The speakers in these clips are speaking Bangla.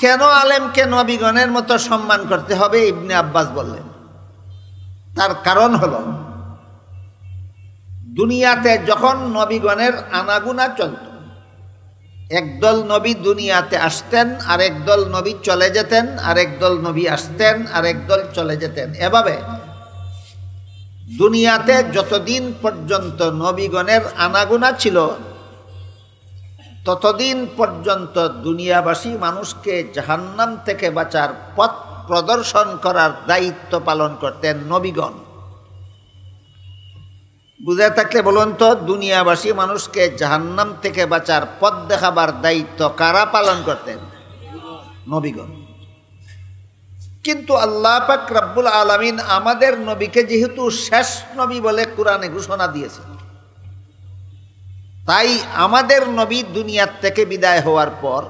কেন আলেমকে নবীগণের মতো সম্মান করতে হবে? ইবনে আব্বাস বললেন তার কারণ হলো, দুনিয়াতে যখন নবীগণের আনাগুনা চলত, একদল নবী দুনিয়াতে আসতেন, আরেক দল নবী চলে যেতেন, আরেক দল নবী আসতেন, আরেক দল চলে যেতেন। এভাবে দুনিয়াতে যতদিন পর্যন্ত নবীগণের আনাগুনা ছিল, ততদিন পর্যন্ত দুনিয়াবাসী মানুষকে জাহান্নাম থেকে বাঁচার পথ প্রদর্শন করার দায়িত্ব পালন করতেন নবীগণ। বুঝে থাকলে বলুন তো, দুনিয়াবাসী মানুষকে জাহান্নাম থেকে বাঁচার পথ দেখাবার দায়িত্ব কারা পালন করতেন? নবীগণ। কিন্তু আল্লাহ পাক রব্বুল আলামিন আমাদের নবীকে যেহেতু শেষ নবী বলে কোরআনে ঘোষণা দিয়েছেন, তাই আমাদের নবী দুনিয়ার থেকে বিদায় হওয়ার পর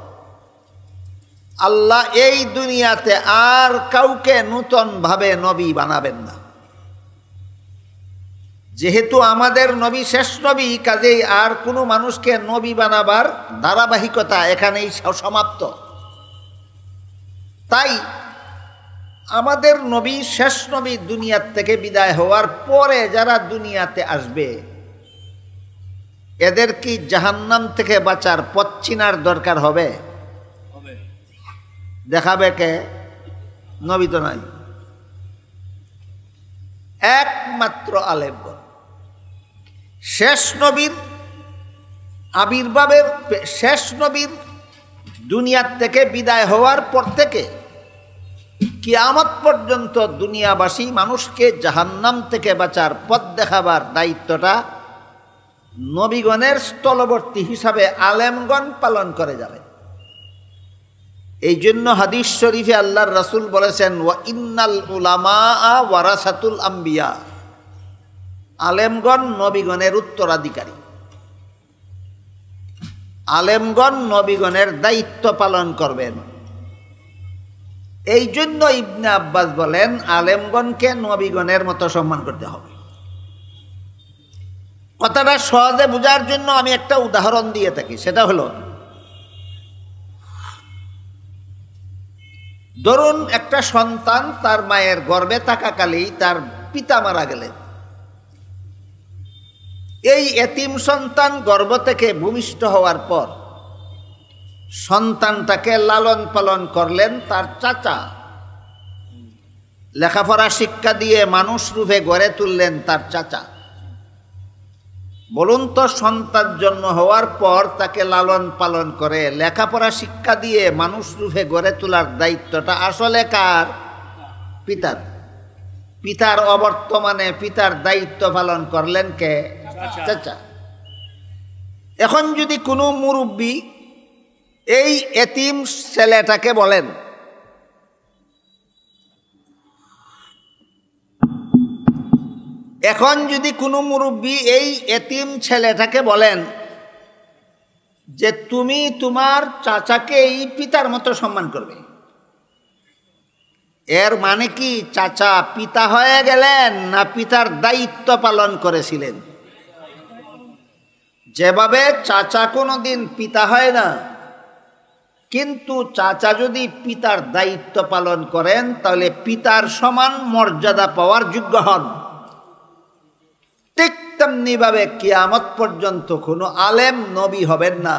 আল্লাহ এই দুনিয়াতে আর কাউকে নূতনভাবে নবী বানাবেন না। যেহেতু আমাদের নবী শেষ নবী, কাজেই আর কোনো মানুষকে নবী বানাবার ধারাবাহিকতা এখানেই সমাপ্ত। তাই আমাদের নবী শেষ নবী দুনিয়ার থেকে বিদায় হওয়ার পরে যারা দুনিয়াতে আসবে, এদের কি জাহান্নাম থেকে বাঁচার পথ চিনার দরকার হবে? দেখাবে কে? নবী তো নাই, একমাত্র আলেমগণ। শেষ নবীর আবির্ভাবের, শেষ নবীর দুনিয়ার থেকে বিদায় হওয়ার পর থেকে কিয়ামত পর্যন্ত দুনিয়াবাসী মানুষকে জাহান্নাম থেকে বাঁচার পথ দেখাবার দায়িত্বটা নবীগণের স্থলবর্তী হিসাবে আলেমগণ পালন করে যাবে। এই জন্য হাদিস শরীফে আল্লাহর রাসূল বলেছেন, ওয়া ইন্নাল উলামা ওয়ারাসাতুল আম্বিয়া, আলেমগণ নবীগণের উত্তরাধিকারী। আলেমগণ নবীগণের দায়িত্ব পালন করবেন। এই জন্য ইবনে আব্বাস বলেন আলেমগণকে নবীগণের মতো সম্মান করতে হবে। কথাটা সহজে বোঝার জন্য আমি একটা উদাহরণ দিয়ে থাকি, সেটা হলো, ধরুন একটা সন্তান তার মায়ের গর্ভে থাকাকালেই তার পিতা মারা গেলেন। এই এতিম সন্তান গর্ভ থেকে ভূমিষ্ঠ হওয়ার পর সন্তানটাকে লালন পালন করলেন তার চাচা, লেখাপড়া শিক্ষা দিয়ে মানুষ রূপে গড়ে তুললেন তার চাচা। বলুন তো, সন্তান জন্ম হওয়ার পর তাকে লালন পালন করে লেখাপড়া শিক্ষা দিয়ে মানুষ রূপে গড়ে তোলার দায়িত্বটা আসলে কার? পিতার। পিতার অবর্তমানে পিতার দায়িত্ব পালন করলেন কে? চাচা। এখন যদি কোনো মুরব্বী এই এতিম ছেলেটাকে বলেন, এখন যদি কোনো মুরব্বী এই এতিম ছেলেটাকে বলেন যে তুমি তোমার চাচাকে এই পিতার মতো সম্মান করবে, এর মানে কি চাচা পিতা হয়ে গেলেন না পিতার দায়িত্ব পালন করেছিলেন? যেভাবে চাচা কোনোদিন পিতা হয় না, কিন্তু চাচা যদি পিতার দায়িত্ব পালন করেন তাহলে পিতার সমান মর্যাদা পাওয়ার যোগ্য হন। ঠিক তেমনি ভাবে কিয়ামত পর্যন্ত কোনো আলেম নবী হবেন না,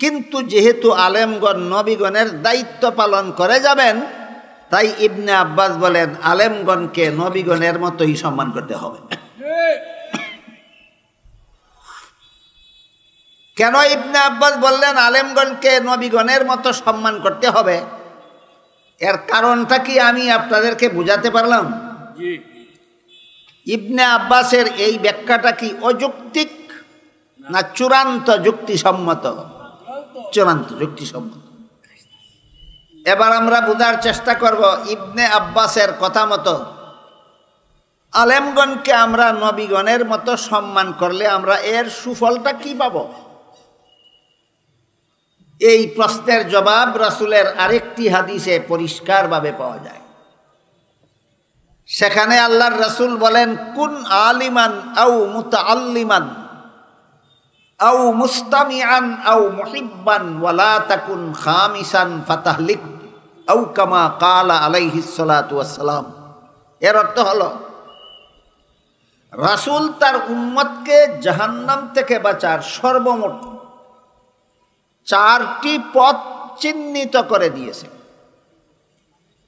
কিন্তু যেহেতু আলেমগণ নবীগণের দায়িত্ব পালন করে যাবেন, তাই ইবনে আব্বাস বলেন আলেমগণকে নবীগণের মতোই সম্মান করতে হবে। কেন ইবনে আব্বাস বললেন আলেমগণকে নবীগণের মতো সম্মান করতে হবে? এর কারণটা কি আমি আপনাদেরকে বুঝাতে পারলাম? ইবনে আব্বাসের এই ব্যাখ্যাটা কি অযৌক্তিক না চূড়ান্ত যুক্তিসম্মত? চূড়ান্ত যুক্তিসম্মত। এবার আমরা বোঝার চেষ্টা করব ইবনে আব্বাসের কথা মতো আলেমগণকে আমরা নবীগণের মতো সম্মান করলে আমরা এর সুফলটা কি পাব। এই প্রশ্নের জবাব রাসূলের আরেকটি হাদিসে পরিষ্কারভাবে পাওয়া যায়। সেখানে আল্লাহর রাসূল বলেন, কুন আলিমান আও মুতাআল্লিমান আও মুস্তামিআন আও মুহিব্বান ওয়ালা তাকুন খামিসান ফাতাহলিক আও কামা ক্বালা আলাইহিস সালাতু ওয়াস সালাম। এর অর্থ হলো রাসূল তার উম্মতকে জাহান্নাম থেকে বাঁচার সর্বমোট 4টি পথ চিহ্নিত করে দিয়েছে।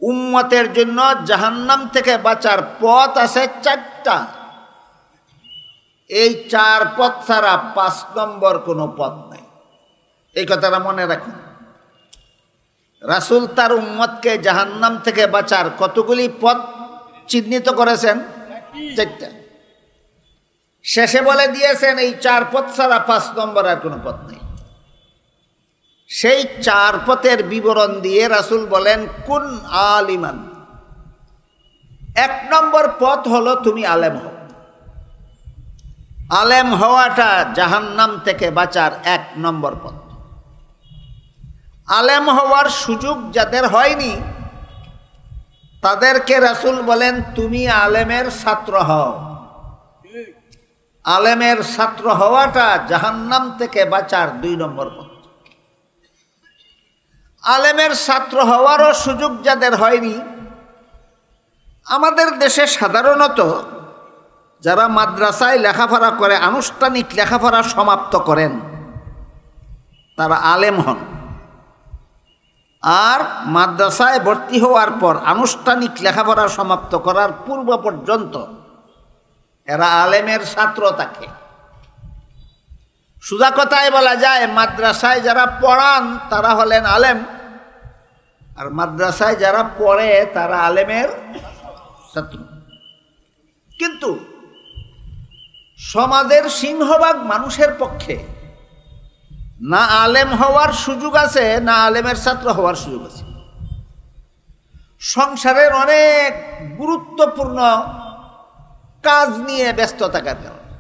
উম্মতের জন্য জাহান্নাম থেকে বাঁচার পথ আছে 4টা। এই 4 পথ ছাড়া 5 নম্বর কোনো পথ নাই। এই কথাটা মনে রাখুন। রাসূল তার উম্মতকে জাহান্নাম থেকে বাঁচার কতগুলি পথ চিহ্নিত করেছেন? 4টা। শেষে বলে দিয়েছেন এই 4 পথ ছাড়া 5 নম্বর আর কোনো পথ নেই। সেই 4 পথের বিবরণ দিয়ে রাসূল বলেন কুন আলিমান। 1 নম্বর পথ হলো তুমি আলেম হও। আলেম হওয়াটা জাহান্নাম থেকে বাঁচার 1 নম্বর পথ। আলেম হওয়ার সুযোগ যাদের হয়নি তাদেরকে রাসূল বলেন তুমি আলেমের ছাত্র হও। আলেমের ছাত্র হওয়াটা জাহান্নাম থেকে বাঁচার 2 নম্বর পথ। আলেমের ছাত্র হওয়ারও সুযোগ যাদের হয়নি, আমাদের দেশে সাধারণত যারা মাদ্রাসায় লেখাপড়া করে আনুষ্ঠানিক লেখাপড়া সমাপ্ত করেন তারা আলেম হন। আর মাদ্রাসায় ভর্তি হওয়ার পর আনুষ্ঠানিক লেখাপড়া সমাপ্ত করার পূর্ব পর্যন্ত এরা আলেমের ছাত্র থাকে। সোজা কথায় বলা যায় মাদ্রাসায় যারা পড়ান তারা হলেন আলেম, আর মাদ্রাসায় যারা পড়ে তারা আলেমের ছাত্র। কিন্তু সমাজের সিংহভাগ মানুষের পক্ষে না আলেম হওয়ার সুযোগ আছে না আলেমের ছাত্র হওয়ার সুযোগ আছে। সংসারের অনেক গুরুত্বপূর্ণ কাজ নিয়ে ব্যস্ত থাকার কারণে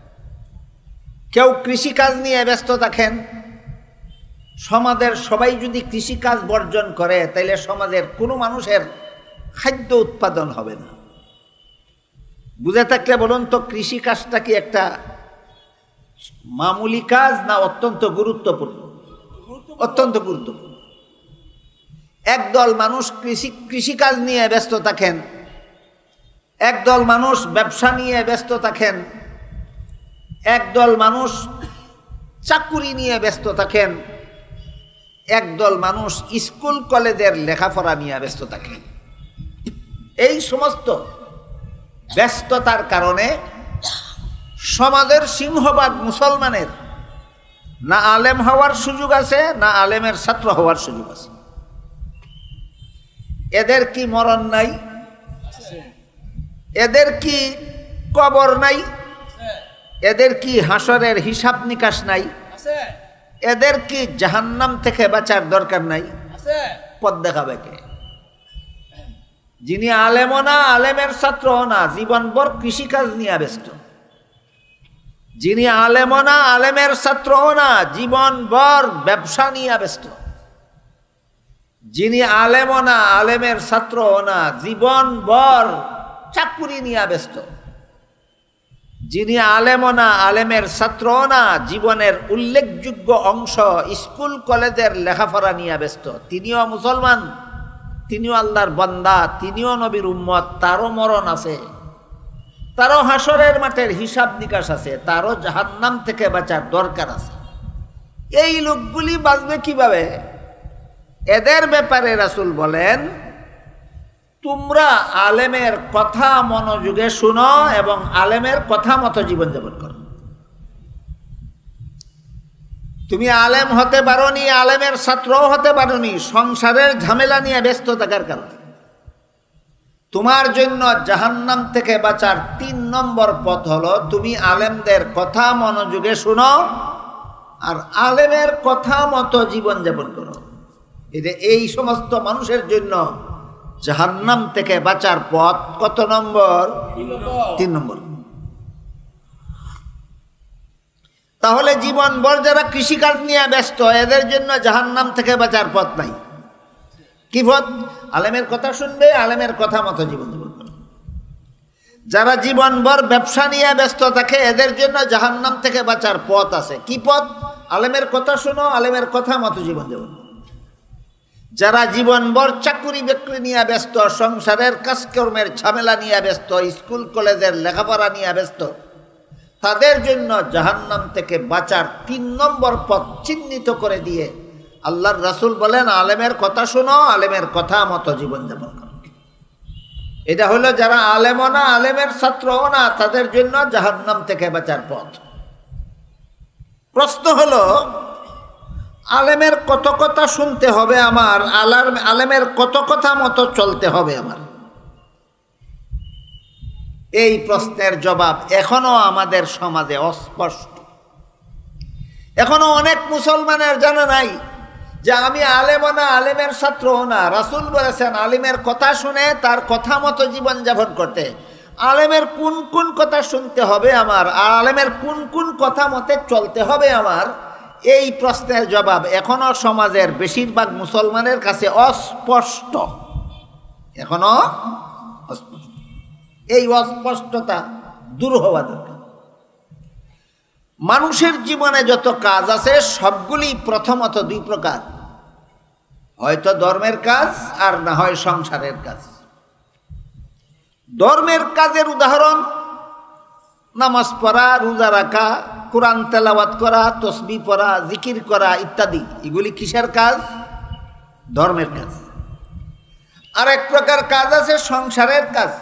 কেউ কৃষিকাজ নিয়ে ব্যস্ত থাকেন। সমাজের সবাই যদি কৃষিকাজ বর্জন করে তাইলে সমাজের কোনো মানুষের খাদ্য উৎপাদন হবে না। বুঝে থাকলে বলুন তো কৃষিকাজটা কি একটা মামুলি কাজ না অত্যন্ত গুরুত্বপূর্ণ? অত্যন্ত গুরুত্বপূর্ণ। একদল মানুষ কৃষিকাজ নিয়ে ব্যস্ত থাকেন, একদল মানুষ ব্যবসা নিয়ে ব্যস্ত থাকেন, একদল মানুষ চাকুরি নিয়ে ব্যস্ত থাকেন, একদল মানুষ স্কুল কলেজের লেখাপড়া নিয়ে ব্যস্ত থাকেন। এই সমস্ত ব্যস্ততার কারণে সমাজের সিংহভাগ মুসলমানের না আলেম হওয়ার সুযোগ আছে না আলেমের ছাত্র হওয়ার সুযোগ আছে। এদের কি মরণ নাই? এদের কি কবর নাই? এদের কি হাসরের হিসাব নিকাশ নাই? এদের কি জাহান্নাম থেকে বাঁচার দরকার নাই? পথ দেখাবে কে? যিনি আলেমও না আলেমের ছাত্রও না, জীবনভর কৃষিকাজ নিয়ে ব্যস্ত। যিনি আলেমও না আলেমের ছাত্রও না, জীবনভর ব্যবসা নিয়ে ব্যস্ত। যিনি আলেমও না আলেমের ছাত্রও না, জীবনভর চাকুরি নিয়ে ব্যস্ত। যিনি আলেমও না আলেমের ছাত্রও না, জীবনের উল্লেখযোগ্য অংশ স্কুল কলেজের লেখাপড়া নিয়ে ব্যস্ত। তিনিও মুসলমান, তিনিও আল্লাহর বান্দা, তিনিও নবীর উম্মত, তারও মরণ আছে, তারও হাসরের মাঠের হিসাব নিকাশ আছে, তারও জাহান্নাম থেকে বাঁচার দরকার আছে। এই লোকগুলি বাঁচবে কিভাবে? এদের ব্যাপারে রাসূল বলেন তোমরা আলেমের কথা মনোযোগে শুনো এবং আলেমের কথা মতো জীবনযাপন করো। তুমি আলেম হতে পারোনি, আলেমের ছাত্রও হতে পারোনি, সংসারের ঝামেলা নিয়ে ব্যস্ত থাকার কারণে তোমার জন্য জাহান্নাম থেকে বাঁচার 3 নম্বর পথ হলো তুমি আলেমদের কথা মনোযোগে শুনো আর আলেমের কথা মতো জীবনযাপন করো। এই সমস্ত মানুষের জন্য জাহান্নাম থেকে বাঁচার পথ কত নম্বর? 3 নম্বর। তাহলে জীবনভর যারা কৃষিকাজ নিয়ে ব্যস্ত এদের জন্য জাহান্নাম থেকে বাঁচার পথ নাই। কি পথ? আলেমের কথা শুনবে, আলেমের কথা মতো জীবনযাপন করবে। যারা জীবনভর ব্যবসা নিয়ে ব্যস্ত থাকে এদের জন্য জাহান্নাম থেকে বাঁচার পথ আছে। কি পথ? আলেমের কথা শোনো, আলেমের কথা মতো জীবন যাপন। যারা জীবনভর চাকুরি বাকরি নিয়ে ব্যস্ত, সংসারের কাজকর্মের ঝামেলা নিয়ে ব্যস্ত, স্কুল কলেজের লেখাপড়া নিয়ে ব্যস্ত, তাদের জন্য জাহান্নাম থেকে বাঁচার 3 নম্বর পথ চিহ্নিত করে দিয়ে আল্লাহর রাসূল বলেন, আলেমের কথা শোনো, আলেমের কথা মতো জীবনযাপন করো। এটা হলো যারা আলেমও না, আলেমের ছাত্রও না, তাদের জন্য জাহান্নাম থেকে বাঁচার পথ। প্রশ্ন হলো, আলেমের কত কথা শুনতে হবে আমার, আলেমের কত কথা মতো চলতে হবে আমার? এই প্রশ্নের জবাব এখনো আমাদের সমাজে অস্পষ্ট। এখনো অনেক মুসলমানের জানা নাই যে আমি আলেমও না, আলেমের ছাত্রও না। রাসূল বলেছেন আলেমের কথা শুনে তার কথা মতো জীবনযাপন করতে। আলেমের কোন কোন কথা শুনতে হবে আমার, আর আলেমের কোন কোন কথা মতে চলতে হবে আমার, এই প্রশ্নের জবাব এখনো সমাজের বেশিরভাগ মুসলমানের কাছে অস্পষ্ট। এখনো অস্পষ্ট। এই অস্পষ্টতা দূর হওয়া দরকার। মানুষের জীবনে যত কাজ আছে সবগুলি প্রথমত 2 প্রকার, হয়তো ধর্মের কাজ আর না হয় সংসারের কাজ। ধর্মের কাজের উদাহরণ নামাজ পড়া, রোজা রাখা, কোরআন তেলাওয়াত করা, তসবিহ পড়া, জিকির করা ইত্যাদি। এগুলি কিসের কাজ? ধর্মের কাজ। আর এক প্রকার কাজ আছে সংসারের কাজ,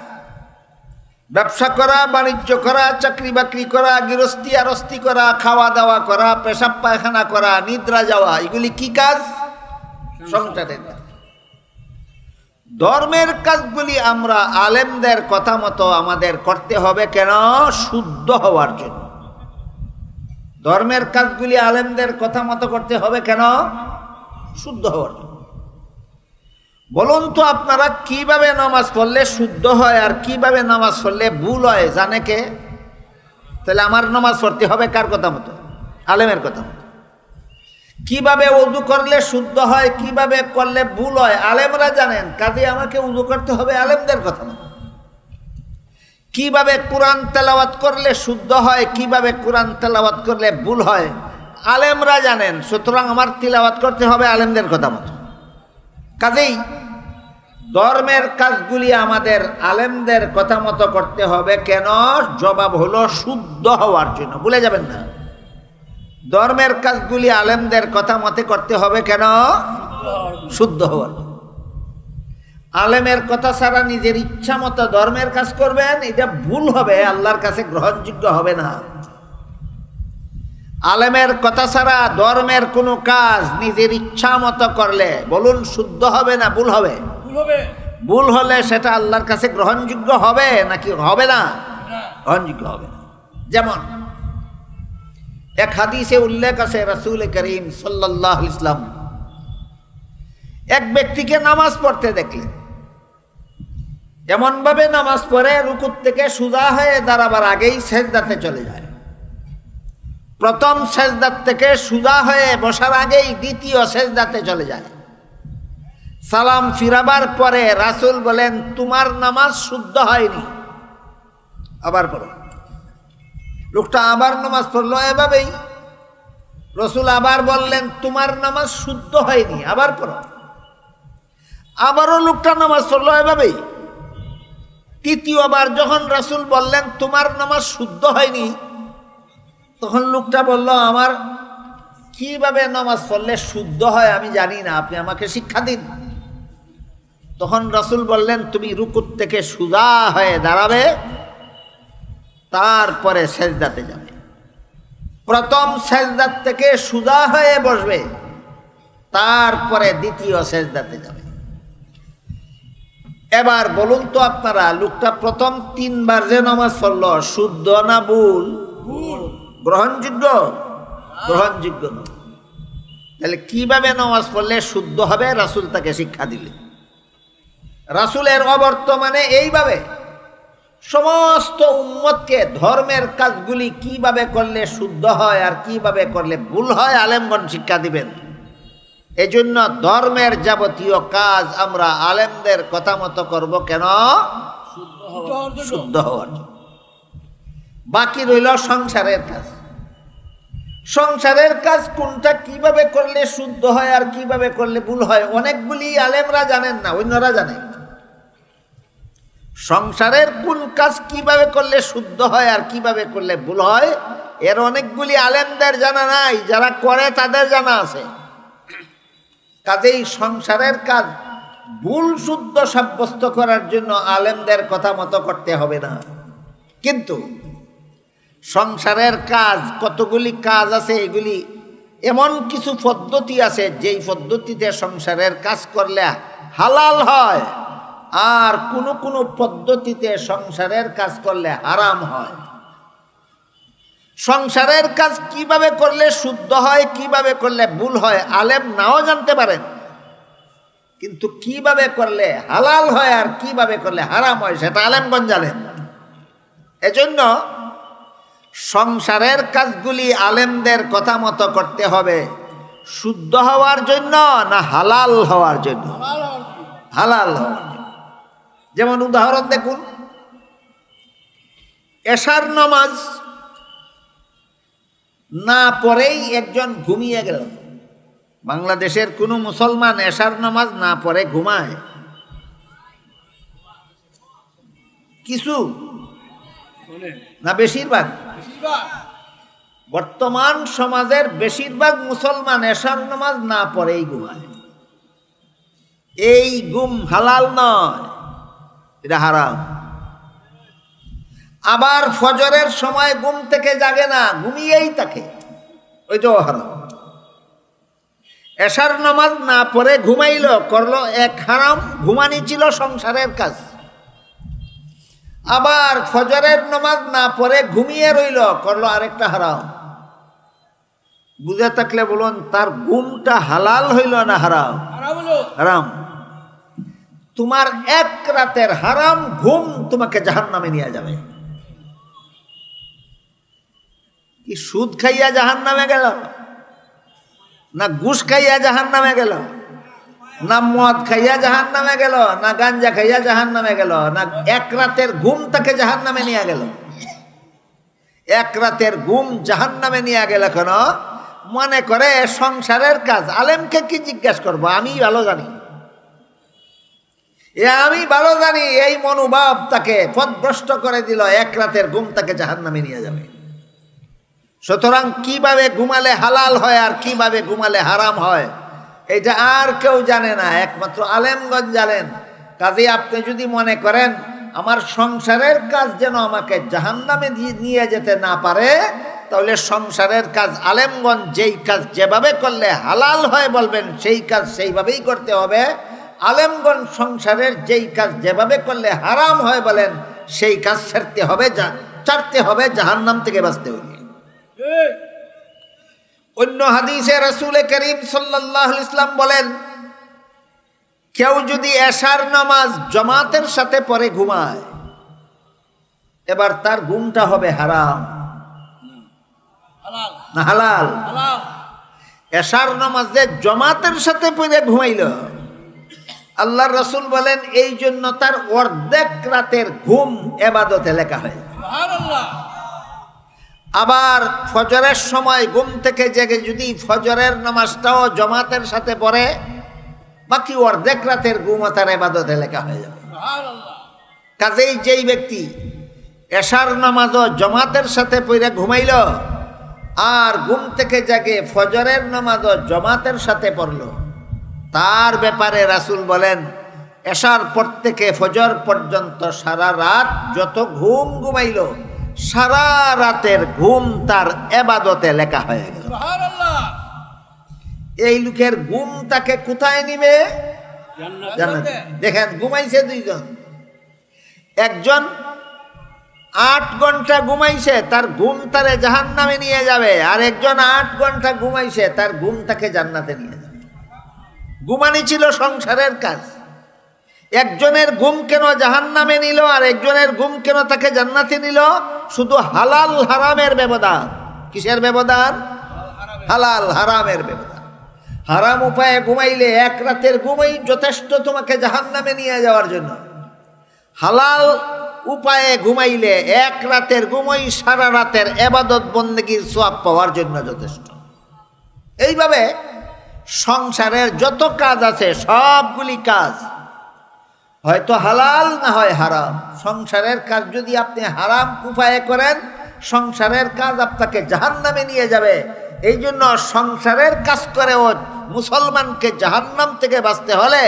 ব্যবসা করা, বাণিজ্য করা, চাকরি বাকরি করা, গৃহস্থী আরস্তি করা, খাওয়া দাওয়া করা, পেশাব পায়খানা করা, নিদ্রা যাওয়া। এগুলি কি কাজ? সংসারের কাজ। ধর্মের কাজগুলি আমরা আলেমদের কথা মতো আমাদের করতে হবে। কেন? শুদ্ধ হওয়ার জন্য। ধর্মের কাজগুলি আলেমদের কথা মতো করতে হবে কেন? শুদ্ধ হওয়ার জন্য। বলুন তো আপনারা, কিভাবে নামাজ পড়লে শুদ্ধ হয় আর কিভাবে নামাজ পড়লে ভুল হয় জানে কে? তাহলে আমার নামাজ পড়তে হবে কার কথা মতো? আলেমের কথা মতো। কিভাবে ওযু করলে শুদ্ধ হয়, কিভাবে করলে ভুল হয় আলেমরা জানেন, কাজে আমাকে ওযু করতে হবে আলেমদের কথা মতো। কিভাবে কোরআন তেলাওয়াত করলে শুদ্ধ হয়, কিভাবে কোরআন তেলাওয়াত করলে ভুল হয় আলেমরা জানেন, সুতরাং আমার তিলাওয়াত করতে হবে আলেমদের কথা মতো। কাজেই ধর্মের কাজগুলি আমাদের আলেমদের কথা মতো করতে হবে। কেন? জবাব হলো শুদ্ধ হওয়ার জন্য। ভুলে যাবেন না, ধর্মের কাজগুলি আলেমদের কথা মতে করতে হবে কেন? শুদ্ধ হওয়ার জন্য। আলেমের কথা ছাড়া নিজের ইচ্ছা মতো ধর্মের কাজ করবেন, এটা ভুল হবে, আল্লাহর কাছে গ্রহণযোগ্য হবে না। আলেমের কথা ছাড়া ধর্মের কোনো কাজ নিজের ইচ্ছা মতো করলে বলুন শুদ্ধ হবে না ভুল হবে? ভুল হলে সেটা আল্লাহর কাছে গ্রহণযোগ্য হবে নাকি হবে না? গ্রহণযোগ্য হবে না। যেমন এক হাদিসে উল্লেখ আছে, রাসূল করিম সাল্লাল্লাহু আলাইহি ওয়াসাল্লাম এক ব্যক্তিকে নামাজ পড়তে দেখলেন। এমনভাবে নামাজ পড়ে রুকুত থেকে সোজা হয়ে দাঁড়াবার আগেই সেজদাতে চলে যায়। প্রথম সেজদাত থেকে সোজা হয়ে বসার আগেই দ্বিতীয় সেজদাতে চলে যায়। সালাম ফিরাবার পরে রাসূল বলেন, তোমার নামাজ শুদ্ধ হয়নি, আবার পড়ো। লোকটা আবার নামাজ পড়লো এভাবেই। রাসূল আবার বললেন, তোমার নামাজ শুদ্ধ হয়নি, আবার পড়ো। আবারও লোকটা নামাজ পড়লো এভাবেই। তৃতীয়বার যখন রাসূল বললেন তোমার নামাজ শুদ্ধ হয়নি, তখন লোকটা বলল, আমার কিভাবে নামাজ পড়লে শুদ্ধ হয় আমি জানি না, আপনি আমাকে শিক্ষা দিন। তখন রাসূল বললেন, তুমি রুকুত থেকে সোজা হয়ে দাঁড়াবে, তারপরে সেজদাতে যাবে। প্রথম সেজদাত থেকে সোজা হয়ে বসবে, তারপরে দ্বিতীয় সেজদাতে যাবে। এবার বলুন তো আপনারা, লোকটা প্রথম 3 বার যে নামাজ পড়ল শুদ্ধ না ভুল? গ্রহণযোগ্য? গ্রহণযোগ্য না। তাহলে কিভাবে নামাজ পড়লে শুদ্ধ হবে রাসূল তাকে শিক্ষা দিলেন। রাসূলের অবর্তমানে এইভাবে সমস্ত উম্মতকে ধর্মের কাজগুলি কিভাবে করলে শুদ্ধ হয় আর কিভাবে করলে ভুল হয় আলেমগণ শিক্ষা দিবেন। এজন্য ধর্মের যাবতীয় কাজ আমরা আলেমদের কথা মতো করব। কেন? শুদ্ধ শুদ্ধ হওয়ার জন্য। বাকি রইল সংসারের কাজ। সংসারের কাজ কোনটা কিভাবে করলে শুদ্ধ হয় আর কিভাবে করলে ভুল হয় অনেকগুলি আলেমরা জানেন না, অন্যরা জানেন। সংসারের কোন কাজ কিভাবে করলে শুদ্ধ হয় আর কিভাবে করলে ভুল হয় এর অনেকগুলি আলেমদের জানা নাই, যারা করে তাদের জানা আছে। কাজেই সংসারের কাজ ভুল শুদ্ধ সাব্যস্ত করার জন্য আলেমদের কথা মতো করতে হবে না। কিন্তু সংসারের কাজ কতগুলি কাজ আছে, এগুলি এমন কিছু পদ্ধতি আছে যেই পদ্ধতিতে সংসারের কাজ করলে হালাল হয়, আর কোনো কোনো পদ্ধতিতে সংসারের কাজ করলে হারাম হয়। সংসারের কাজ কিভাবে করলে শুদ্ধ হয়, কিভাবে করলে ভুল হয় আলেম নাও জানতে পারেন, কিন্তু কিভাবে করলে হালাল হয় আর কিভাবে করলে হারাম হয় সেটা আলেমগণ জানেন। এজন্য সংসারের কাজগুলি আলেমদের কথা মতো করতে হবে, শুদ্ধ হওয়ার জন্য না হালাল হওয়ার জন্য? হালাল হওয়ার জন্য। যেমন উদাহরণ দেখুন, এশার নামাজ না পড়েই একজন ঘুমিয়ে গেল। বাংলাদেশের কোনো মুসলমান এশার নামাজ না পড়ে ঘুমায়? কিছু না বেশিরভাগ? বর্তমান সমাজের বেশিরভাগ মুসলমান এশার নামাজ না পড়েই ঘুমায়। এই ঘুম হালাল নয়, এটা হারাম। আবার ফজরের সময় ঘুম থেকে জাগে না, ঘুমিয়েই থাকে, ওইটাও হারাম। এশার নামাজ না পড়ে ঘুমাইল, করলো এক হারাম, ঘুমানি ছিল সংসারের কাজ। আবার ফজরের নামাজ না পড়ে ঘুমিয়ে রইল, করলো আরেকটা হারাম। বুঝে থাকলে বলুন তার ঘুমটা হালাল হইল না হারাম? হারাম। তোমার এক রাতের হারাম ঘুম তোমাকে জাহান্নামে নিয়ে যাবে। কি সুদ খাইয়া জাহান্নামে গেল, না ঘুষ খাইয়া জাহান্নামে গেল, না মদ খাইয়া জাহান্নামে গেল, না গাঞ্জা খাইয়া জাহান্নামে গেল, না এক রাতের ঘুম তাকে জাহান্নামে নিয়ে গেল? এক রাতের ঘুম জাহান্নামে নিয়ে গেল কেন? মনে করে সংসারের কাজ। আলেমকে কি জিজ্ঞেস করবো, আমি ভালো জানি, আমি ভালো জানি। এই মনোভাব তাকে পথভ্রষ্ট করে দিল, এক রাতের ঘুম তাকে জাহান্নামে নিয়ে যাবে। সুতরাং কিভাবে ঘুমালে হালাল হয় আর কিভাবে ঘুমালে হারাম হয় এটা আর কেউ জানে না, একমাত্র আলেমগণ জানেন। কাজে আপনি যদি মনে করেন আমার সংসারের কাজ যেন আমাকে জাহান্নামে নিয়ে যেতে না পারে, তাহলে সংসারের কাজ আলেমগণ যেই কাজ যেভাবে করলে হালাল হয় বলবেন সেই কাজ সেইভাবেই করতে হবে। আলেমগণ সংসারের যেই কাজ যেভাবে করলে হারাম হয় বলেন সেই কাজ ছাড়তে হবে জাহান্নাম থেকে বাঁচতে হলে। অন্য হাদিসে রাসূল করিম সাল্লাল্লাহু আলাইহি ওয়াসাল্লাম বলেন, কেউ যদি এশার নামাজ জামাতের সাথে পড়ে ঘুমায়, এবার তার ঘুমটা হবে হারাম না হালাল? এশার নামাজে জামাতের সাথে পড়ে ঘুমাইল, আল্লাহর রাসূল বলেন এই জন্য তার অর্ধেক রাতের ঘুম ইবাদতে লেখা হয়। আবার ফজরের সময় ঘুম থেকে জেগে যদি ফজরের নামাজটাও জামাতের সাথে পড়ে, বাকি অর্ধেক রাতের ঘুম তার ইবাদতে লেখা হয়ে যাবে। কাজেই যেই ব্যক্তি এশার নামাজও জামাতের সাথে পড়ে ঘুমাইল আর ঘুম থেকে জাগে ফজরের নামাজও জামাতের সাথে পড়ল, তার ব্যাপারে রাসূল বলেন এশার পর থেকে ফজর পর্যন্ত সারা রাত যত ঘুম ঘুমাইল সারা রাতের ঘুম তার ইবাদতে লেখা হয়ে গেল। এই লোকের ঘুম তাকে কোথায় নিবে? জান্নাতে। দেখেন ঘুমাইছে দুইজন, একজন 8 ঘন্টা ঘুমাইছে, তার ঘুম তারে জাহান্নামে নিয়ে যাবে, আর একজন 8 ঘন্টা ঘুমাইছে, তার ঘুম তাকে জান্নাতে নিয়ে যাবে। ঘুমানি ছিল সংসারের কাজ। একজনের ঘুম কেন জাহান্নামে নিল আর একজনের ঘুম কেন তাকে জান্নাতে নিল? শুধু হালাল হারামের ব্যবধান। কিসের ব্যবধান? হালাল হারামের ব্যবধান। হারাম উপায়ে ঘুমাইলে এক রাতের ঘুমাই যথেষ্ট তোমাকে জাহান্নামে নিয়ে যাওয়ার জন্য। হালাল উপায়ে ঘুমাইলে এক রাতের ঘুমই সারা রাতের ইবাদত বন্দেগীর সওয়াব পাওয়ার জন্য যথেষ্ট। এইভাবে সংসারের যত কাজ আছে সবগুলি কাজ হয়তো হালাল না হয় হারাম। সংসারের কাজ যদি আপনি হারাম উপায়ে করেন, সংসারের কাজ আপনাকে জাহান্নামে নিয়ে যাবে। এই জন্য সংসারের কাজ করেও মুসলমানকে জাহান্নাম থেকে বাঁচতে হলে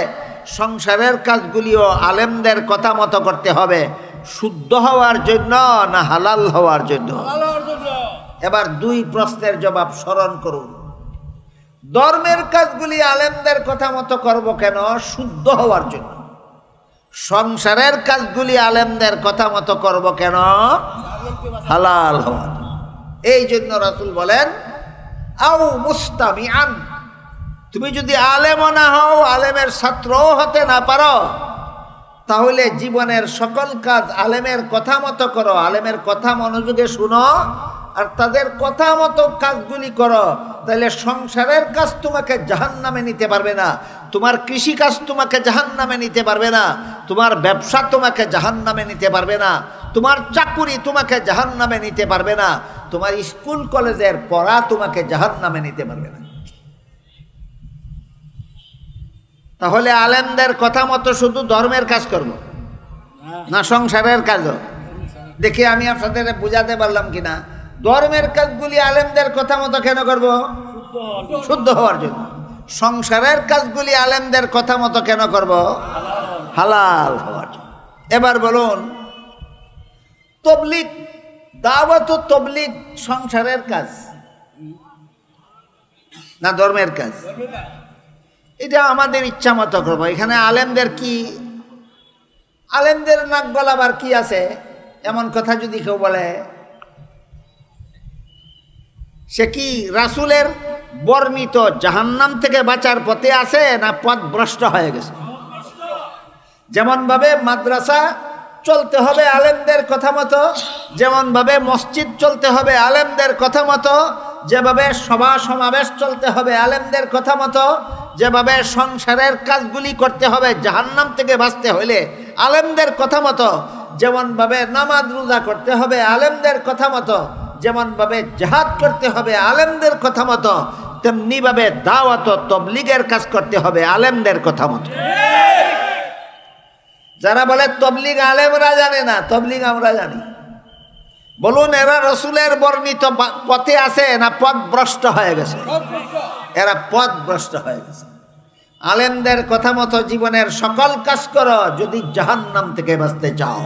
সংসারের কাজগুলিও আলেমদের কথা মতো করতে হবে, শুদ্ধ হওয়ার জন্য না হালাল হওয়ার জন্য। এবার দুই প্রশ্নের জবাব স্মরণ করুন। ধর্মের কাজগুলি আলেমদের কথা মতো করব কেন? শুদ্ধ হওয়ার জন্য। সংসারের কাজগুলি আলেমদের কথা মতো করব কেন? হালাল হওয়ার জন্য। এই জন্য রাসূল বলেন আও মুস্তামিআন, তুমি যদি আলেমও না হও, আলেমের ছাত্রও হতে না পারো, তাহলে জীবনের সকল কাজ আলেমের কথা মতো করো, আলেমের কথা মনোযোগে শুনো আর তাদের কথা মতো কাজগুলি করো। তাহলে সংসারের কাজ তোমাকে জাহান্নামে নিতে পারবে না, তোমার কৃষিকাজ তোমাকে জাহান্নামে নিতে পারবে না, তোমার ব্যবসা তোমাকে জাহান্নামে নিতে পারবে না, তোমার চাকুরি তোমাকে জাহান্নামে নিতে পারবে না, তোমার স্কুল কলেজের পড়া তোমাকে জাহান্নামে নিতে পারবে না। তাহলে আলেমদের কথা মতো শুধু ধর্মের কাজ করব না সংসারের কাজও? দেখি আমি আপনাদের বুঝাতে পারলাম কিনা। ধর্মের কাজগুলি আলেমদের কথা মতো কেন করব? শুদ্ধ হওয়ার জন্য। সংসারের কাজগুলি আলেমদের কথা মতো কেন করব? হালাল হওয়ার জন্য। এবার বলুন, তবলিগ, দাওয়াত ও তবলিগ সংসারের কাজ না ধর্মের কাজ? এটা আমাদের ইচ্ছা মতো করবো। এখানে আলেমদের কি, আলেমদের নাক গলাবার কি আছে? এমন কথা যদি কেউ বলে, সে কি রাসূলের বর্ণিত জাহান্নাম থেকে বাঁচার পথে আছে না পথ ভ্রষ্ট হয়ে গেছে? যেমনভাবে মাদ্রাসা চলতে হবে আলেমদের কথা মতো, যেমনভাবে মসজিদ চলতে হবে আলেমদের কথা মতো, যেভাবে সভা সমাবেশ চলতে হবে আলেমদের কথা মতো, যেভাবে সংসারের কাজগুলি করতে হবে জাহান্নাম থেকে বাঁচতে হলে আলেমদের কথা মতো, যেমনভাবে নামাজ রোজা করতে হবে আলেমদের কথা মতো, যেমনভাবে জিহাদ করতে হবে আলেমদের কথা মতো, তেমনিভাবে দাওয়াত ও তবলিগের কাজ করতে হবে আলেমদের কথা মতো। যারা বলে তবলিগ আলেমরা জানে না, তবলিগ আমরা জানি, বলুন এরা রসুলের বর্ণিত পথে আছে না পথ ভ্রষ্ট হয়ে গেছে? এরা পথ ভ্রষ্ট হয়ে গেছে। আলেমদের কথা মতো জীবনের সকল কাজ করো যদি জাহান্নাম থেকে বাঁচতে চাও।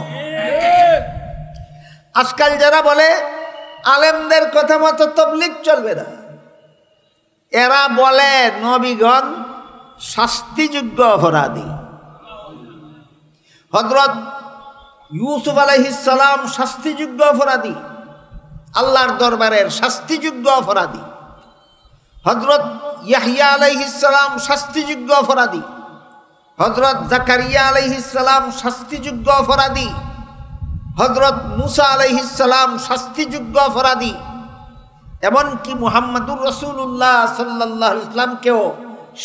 আজকাল যারা বলে আলেমদের কথা মতো তবলিগ চলবে না, এরা বলে নবীগণ শাস্তিযোগ্য অপরাধী। হযরত ইউসুফ আলাইহিস সালাম শাস্তিযোগ্য অপরাধী, আল্লাহর দরবারের শাস্তিযোগ্য অপরাধী। হযরত ইয়াহইয়া আলাইহিস সালাম শাস্তিযোগ্য অপরাধী, হযরত জাকারিয়া আলাইহিস সালাম শাস্তিযোগ্য অপরাধী, হযরত মুসা আলাইহিস সালাম শাস্তিযোগ্য অপরাধী। এমনকি মুহাম্মদুর রাসূলুল্লাহ সাল্লাল্লাহু আলাইহি ওয়াসাল্লামকেও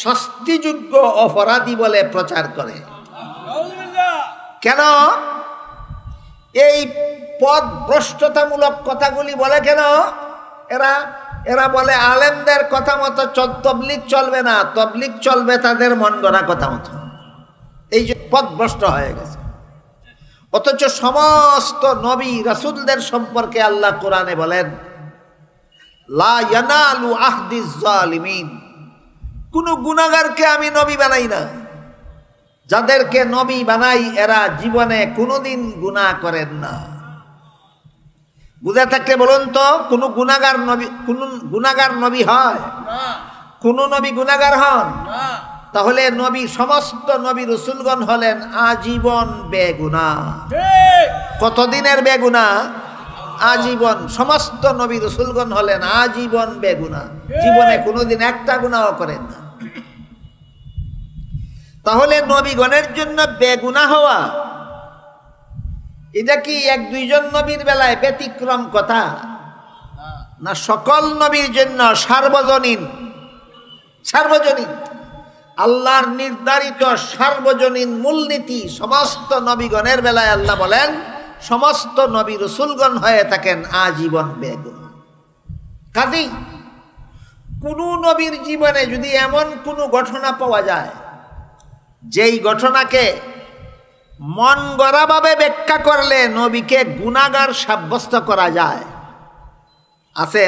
শাস্তিযোগ্য অপরাধী বলে প্রচার করে। কেন এই পথ ভ্রষ্টতামূলক কথাগুলি বলে? কেন এরা বলে আলেমদের কথা মতো তবলিগ চলবে না, তবলিগ চলবে তাদের মন গড়া কথা মতো। এই যে পথ ভ্রষ্ট হয়ে গেছে। অথচ সমস্ত নবী রাসূলদের সম্পর্কে আল্লাহ কোরআনে বলেন লা ইয়ানালু আহদিজ জালিমিন, কোন গুনাহগারকে আমি নবী বানাই না। যাদেরকে নবী বানাই এরা জীবনে কোনোদিন গুনাহ করেন না। বুঝে থাকলে বলুন তো, কোন গুনাহগার নবী, কোন গুনাহগার নবী হয়? কোন নবী গুনাহগার হন? তাহলে নবী, সমস্ত নবী রাসূলগণ হলেন আজীবন বেগুনাহ। কতদিনের বেগুনাহ? আজীবন। সমস্ত নবী রাসূলগণ হলেন আজীবন বেগুনাহ, জীবনে কোনোদিন একটা গুনাহ করেন না। তাহলে নবীগণের জন্য বেগুনাহ হওয়া এটা কি এক দুইজন নবীর বেলায় ব্যতিক্রম কথা না? সকল নবীর জন্য সার্বজনীন, সার্বজনীন আল্লাহর নির্ধারিত সার্বজনীন মূলনীতি। সমস্ত নবীগণের বেলায় আল্লাহ বলেন সমস্ত নবী রসুলগণ হয়ে থাকেন আজীবন বেগুনাহ। কাজেই কোন নবীর জীবনে যদি এমন কোনো ঘটনা পাওয়া যায় যেই ঘটনাকে মন গড়াভাবে ব্যাখ্যা করলে নবীকে গুনাহগার সাব্যস্ত করা যায়, আছে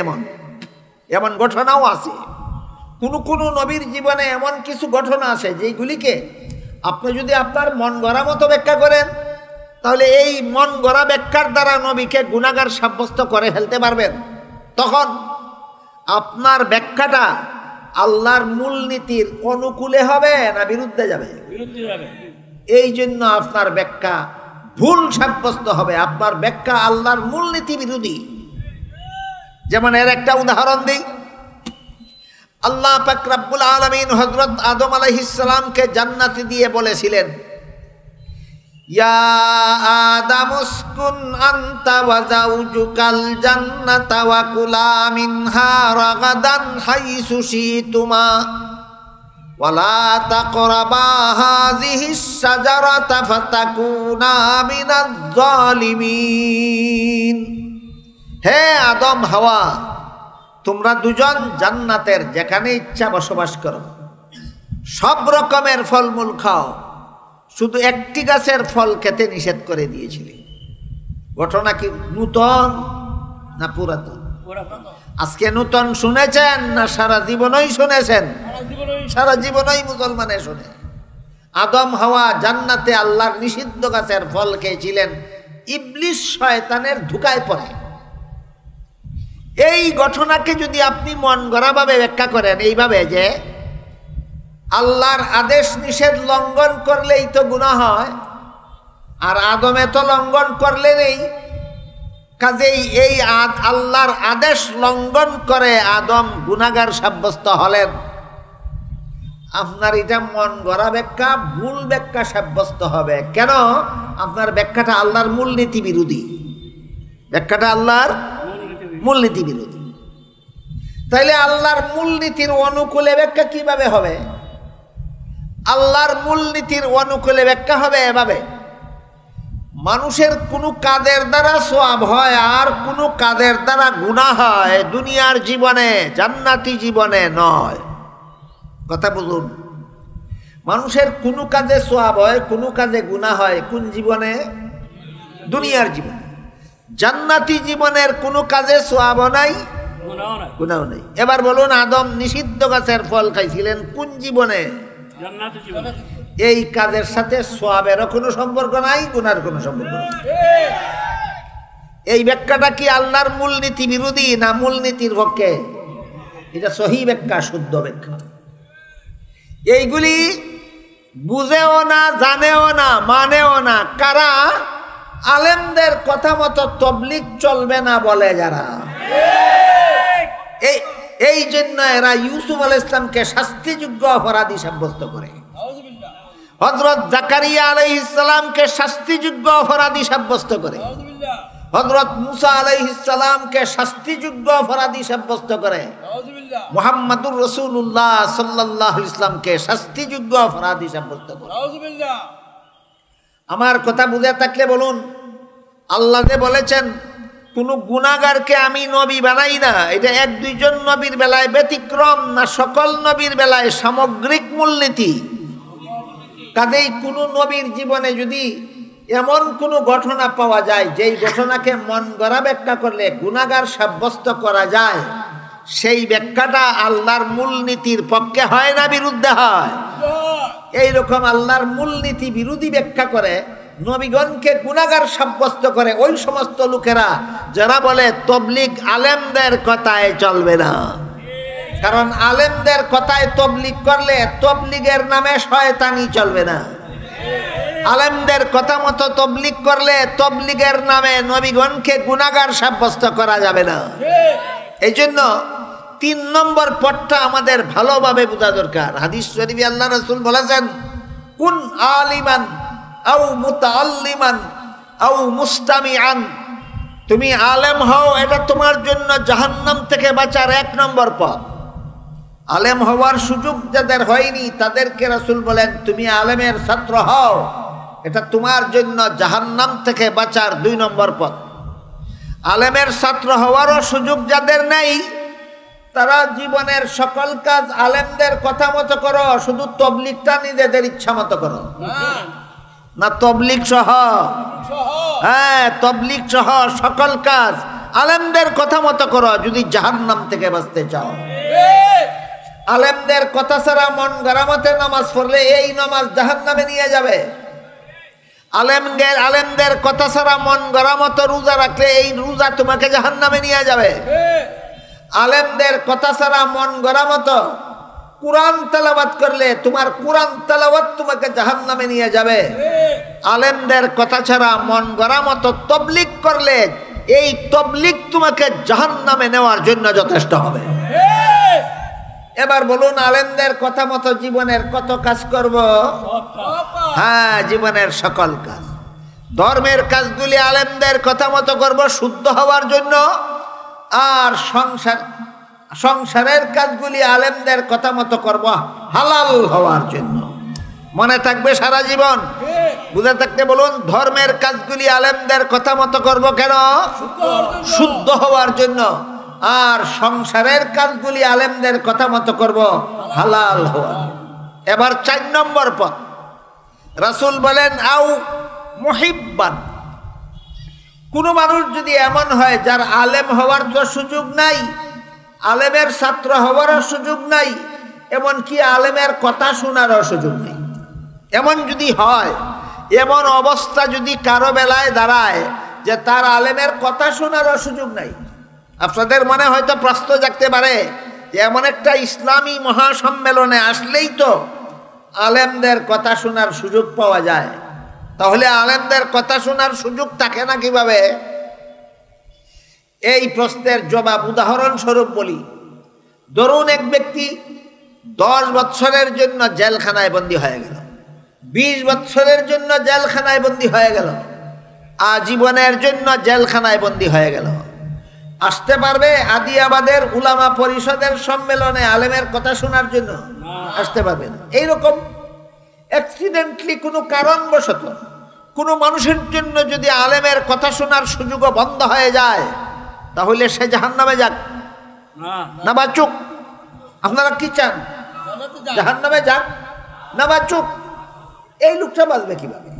এমন ঘটনাও আছে। কোন নবীর জীবনে এমন কিছু ঘটনা আছে যেগুলিকে আপনি যদি আপনার মন গড়া মতো ব্যাখ্যা করেন, তাহলে এই মন গড়া ব্যাখ্যার দ্বারা নবীকে গুনাহগার সাব্যস্ত করে ফেলতে পারবেন। তখন আপনার ব্যাখ্যাটা আল্লাহর মূলনীতির অনুকূলে হবে না বিরুদ্ধে যাবে? এই জন্য আপনার ব্যাখ্যা ভুল সাব্যস্ত হবে, আপনার ব্যাখ্যা আল্লাহর মূলনীতি বিরোধী। যেমন এর একটা উদাহরণ দিই। আল্লাহ পাক রব্বুল আলামিন হযরত আদম আলাইহিস সালামকে জান্নাতে দিয়ে বলেছিলেন, ইয়া আদম উসকুন আনতা ওয়া যাওজুকাল জান্নাতা ওয়া কুলা মিনহা রাগাদান হাইসু শিতুমা ওয়া লা তাকরাবা হাযিহিস শাজারাতা ফাতাকুনা মিনাজ জালিমিন। হে আদম হাওয়া, তোমরা দুজন জান্নাতের যেখানে ইচ্ছা বসবাস করো, সব রকমের ফলমূল খাও, শুধু একটি গাছের ফল খেতে নিষেধ করে দিয়েছিলে। ঘটনা কি নূতন না পুরাতন? আজকে নূতন শুনেছেন না সারা জীবনই শুনেছেন? সারা জীবনই মুসলমানে শুনে। আদম হাওয়া জান্নাতে আল্লাহর নিষিদ্ধ গাছের ফল খেয়েছিলেন, ইবলিস শয়তানের ধোঁকায় পড়ে। এই ঘটনাকে যদি আপনি মন গড়াভাবে ব্যাখ্যা করেন এইভাবে যে আল্লাহর আদেশ নিষেধ লঙ্ঘন করলেই তো গুনাহ হয়, আর আদমে তো লঙ্ঘন করলে নেই, কাজেই এই আল্লাহর আদেশ লঙ্ঘন করে আদম গুনাহগার সাব্যস্ত হলেন। আপনার এটা মন গড়া ব্যাখ্যা ভুল ব্যাখ্যা সাব্যস্ত হবে। কেন? আপনার ব্যাখ্যাটা আল্লাহর মূলনীতি বিরোধী, ব্যাখ্যাটা আল্লাহর মূলনীতি বিরোধী। তাইলে আল্লাহর মূলনীতির অনুকূলে ব্যাখ্যা কিভাবে হবে? আল্লাহর মূলনীতির অনুকূলে ব্যাখ্যা হবে এভাবে, মানুষের কোনো কাজের দ্বারা সওয়াব হয় আর কোনো কাজের দ্বারা গুনাহ হয় দুনিয়ার জীবনে, জান্নাতি জীবনে নয়। কথা বুঝুন, মানুষের কোনো কাজে সওয়াব হয়, কোনো কাজে গুনাহ হয় কোন জীবনে? দুনিয়ার জীবনে। জান্নাতি জীবনের কোনো কাজে সওয়াব নাই, গুনাহ নাই। এবার বলুন, আদম নিষিদ্ধ গাছের ফল খাইছিলেন কোন জীবনে? জান্নাতি জীবনে। এই কাজের সাথে সওয়াবেরও কোনো সম্পর্ক নাই, গুনাহর কোনো সম্পর্ক নাই। এই ব্যাখ্যাটা কি আল্লাহর মূলনীতি বিরোধী না মূলনীতির পক্ষে? এটা সহি ব্যাখ্যা, শুদ্ধ ব্যাখ্যা। এইগুলি বুঝেও না, জানেও না, মানেও না কারা? আলেমদের কথা মতো তবলিগ চলবে না বলে যারা। এই জন্য এরা ইউসুফ আলাইহিস সালামকে শাস্তিযোগ্য অপরাধী সাব্যস্ত করে, হযরত জাকারিয়া আলাইহিস সালামকে শাস্তিযোগ্য অপরাধী সাব্যস্ত করে, হযরত মুসা আলাইহিস সালামকে শাস্তিযোগ্য অপরাধী সাব্যস্ত করে, মুহাম্মাদুর রাসূলুল্লাহ সাল্লাল্লাহু আলাইহি ওয়াসাল্লামকে শাস্তিযোগ্য অপরাধী সাব্যস্ত করে। আমার কথা বুঝে থাকলে বলুন, আল্লাহ যে বলেছেন কোন গুনাহগারকে আমি নবী বানাই না, এটা এক দুইজন নবীর বেলায় ব্যতিক্রম না সকল নবীর বেলায় সামগ্রিক মূলনীতি? কাজেই কোন নবীর জীবনে যদি এমন কোনো ঘটনা পাওয়া যায় যেই ঘটনাকে মন গড়া ব্যাখ্যা করলে গুনাহগার সাব্যস্ত করা যায়, সেই ব্যাখ্যাটা আল্লাহর মূলনীতির পক্ষে হয় না বিরুদ্ধে হয়? এইরকম আল্লাহর মূলনীতি বিরোধী ব্যাখ্যা করে নবীগণকে গুনাহগার সাব্যস্ত করে ওই সমস্ত লোকেরা যারা বলে তবলিগ আলেমদের কথায় চলবে না। কারণ আলেমদের কথায় তবলিগ করলে তবলিগের নামে শয়তানি চলবে না, আলেমদের কথা মতো তবলিগ করলে তবলিগের নামে নবীগণকে গুনাহগার সাব্যস্ত করা যাবে না। এই জন্য ৩ নম্বর পথটা আমাদের ভালোভাবে বোঝা দরকার। হাদিস শরীফে আল্লাহ রাসূল বলেছেন, কুন আলিমান আও মুতাআল্লিমান আও মুস্তামিআন, তুমি আলেম হও, এটা তোমার জন্য জাহান্নাম থেকে বাঁচার ১ নম্বর পথ। আলেম হওয়ার সুযোগ যাদের হয়নি তাদেরকে রাসূল বলেন তুমি আলেমের ছাত্র হও, এটা তোমার জন্য জাহান্নাম থেকে বাঁচার 2 নম্বর পথ। আলেমের ছাত্র হওয়ারও সুযোগ যাদের নেই, তারা জীবনের সকল কাজ আলেমদের কথা মতো করো, শুধু তবলিগটা নিজেদের ইচ্ছা মতো করো না। তবলিগ সহ, হ্যাঁ তবলিগ সহ সকল কাজ আলেমদের কথা মতো করো যদি জাহান্নাম থেকে বাঁচতে চাও। আলেমদের কথা ছাড়া মন গড়া মতে নামাজ পড়লে এই নামাজ জাহান্নামে নিয়ে যাবে। আলেমদের কথা ছাড়া মন গড়া মতো রোজা রাখলে এই রোজা তোমাকে জাহান্নামে নিয়ে যাবে। আলেমদের কথা ছাড়া মন গড়া মতো কুরআন তেলাওয়াত করলে তোমার কুরআন তেলাওয়াত তোমাকে জাহান্নামে নিয়ে যাবে। আলেমদের কথা ছাড়া মন গড়া মতো তবলিগ করলে এই তবলিগ তোমাকে জাহান্নামে নেওয়ার জন্য যথেষ্ট হবে। এবার বলুন, আলেমদের কথা মতো জীবনের কত কাজ করব? হ্যাঁ, জীবনের সকল কাজ। ধর্মের কাজগুলি আলেমদের কথা মতো করব শুদ্ধ হওয়ার জন্য, আর সংসারের কাজগুলি আলেমদের কথা মতো করব হালাল হওয়ার জন্য। মনে থাকবে সারা জীবন, বুঝে থাকতে বলুন, ধর্মের কাজগুলি আলেমদের কথা মতো করব কেন? শুদ্ধ হওয়ার জন্য। আর সংসারের কাজগুলি আলেমদের কথা মতো করব হালাল হওয়ার জন্য। এবার 4 নম্বর পথ। রাসূল বলেন আও মুহিব্বান, কোনো মানুষ যদি এমন হয় যার আলেম হওয়ার তো সুযোগ নাই, আলেমের ছাত্র হওয়ারও সুযোগ নাই, এমনকি আলেমের কথা শোনারও সুযোগ নেই, এমন যদি হয়, এমন অবস্থা যদি কারো বেলায় দাঁড়ায় যে তার আলেমের কথা শোনারও সুযোগ নাই, আপনাদের মনে হয়তো প্রশ্ন জাগতে পারে যে এমন একটা ইসলামী মহাসম্মেলনে আসলেই তো আলেমদের কথা শোনার সুযোগ পাওয়া যায়, তাহলে আলেমদের কথা শোনার সুযোগ থাকে না কিভাবে? এই প্রশ্নের জবাব উদাহরণস্বরূপ বলি। ধরুন এক ব্যক্তি 10 বছরের জন্য জেলখানায় বন্দী হয়ে গেল, 20 বছরের জন্য জেলখানায় বন্দী হয়ে গেল, আজীবনের জন্য জেলখানায় বন্দী হয়ে গেল। আসতে পারবে আদিয়াবাদের উলামা পরিষদের সম্মেলনে আলেমের কথা শোনার জন্য? আসতে পারবে না। এইরকম অ্যাক্সিডেন্টলি কোনো কারণবশত কোনো মানুষের জন্য যদি আলেমের কথা শোনার সুযোগও বন্ধ হয়ে যায়, তাহলে সে জাহান্নামে যাক না বাঁচুক? আপনারা কি চান? জাহান্নামে যাক না বাঁচুক? এই লোকটা বাঁচবে কিভাবে?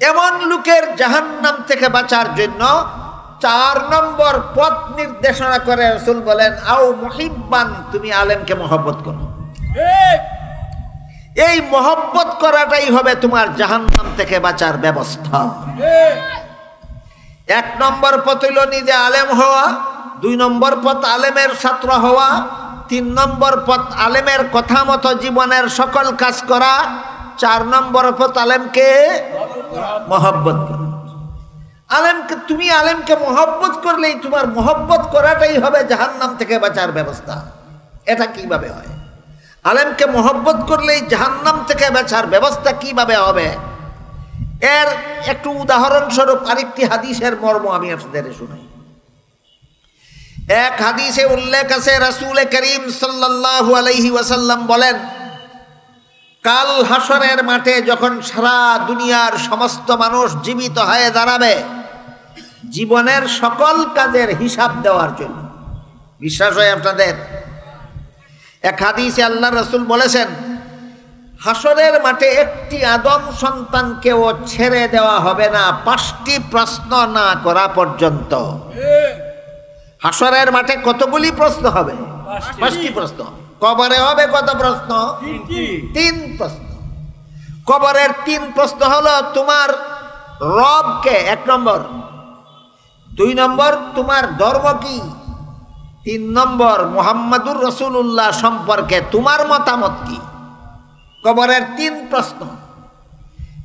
এমন লোকের জাহান্নাম থেকে বাঁচার জন্য 4 নম্বর পথ নির্দেশনা করে রাসূল বলেন আও মুহিব্বান, তুমি আলেমকে মহব্বত করো। এই মহব্বত করাটাই হবে তোমার জাহান্নাম থেকে বাঁচার ব্যবস্থা। 1 নম্বর পথ হইল নিজে আলেম হওয়া, 2 নম্বর পথ আলেমের ছাত্র হওয়া, 3 নম্বর পথ আলেমের কথা মতো জীবনের সকল কাজ করা, 4 নম্বর পথ আলেমকে মহব্বত করা। তুমি আলেমকে মহব্বত করলেই তোমার মহব্বত করাটাই হবে জাহান্নাম থেকে বাঁচার ব্যবস্থা। এটা কিভাবে হয়? আলেমকে মহব্বত করলেই জাহান্নাম থেকে বাঁচার ব্যবস্থা কিভাবে হবে? এর একটু উদাহরণস্বরূপ আরেকটি হাদিসের মর্ম আমি আপনাদের শুনাই। এক হাদিসে উল্লেখ আছে, রাসূল করিম সাল্লাল্লাহু আলাইহি ওয়াসাল্লাম বলেন, কাল হাসরের মাঠে যখন সারা দুনিয়ার সমস্ত মানুষ জীবিত হয়ে দাঁড়াবে জীবনের সকল কাজের হিসাব দেওয়ার জন্য, বিশ্বাস হয় আপনাদের? এক হাদিসে আল্লাহ রাসূল বলেছেন, হাসরের মাঠে একটি আদম সন্তানকেও ছেড়ে দেওয়া হবে না 5টি প্রশ্ন না করা পর্যন্ত। হাসরের মাঠে কতগুলি প্রশ্ন হবে? 5টি প্রশ্ন। কবরে হবে কত প্রশ্ন? 3 প্রশ্ন। কবরের 3 প্রশ্ন হলো তোমার রবকে 1 নম্বর, 2 নম্বর তোমার ধর্ম কি, 3 নম্বর মুহাম্মাদুর রাসূলুল্লাহ সম্পর্কে তোমার মতামত কি। কবরের 3 প্রশ্ন।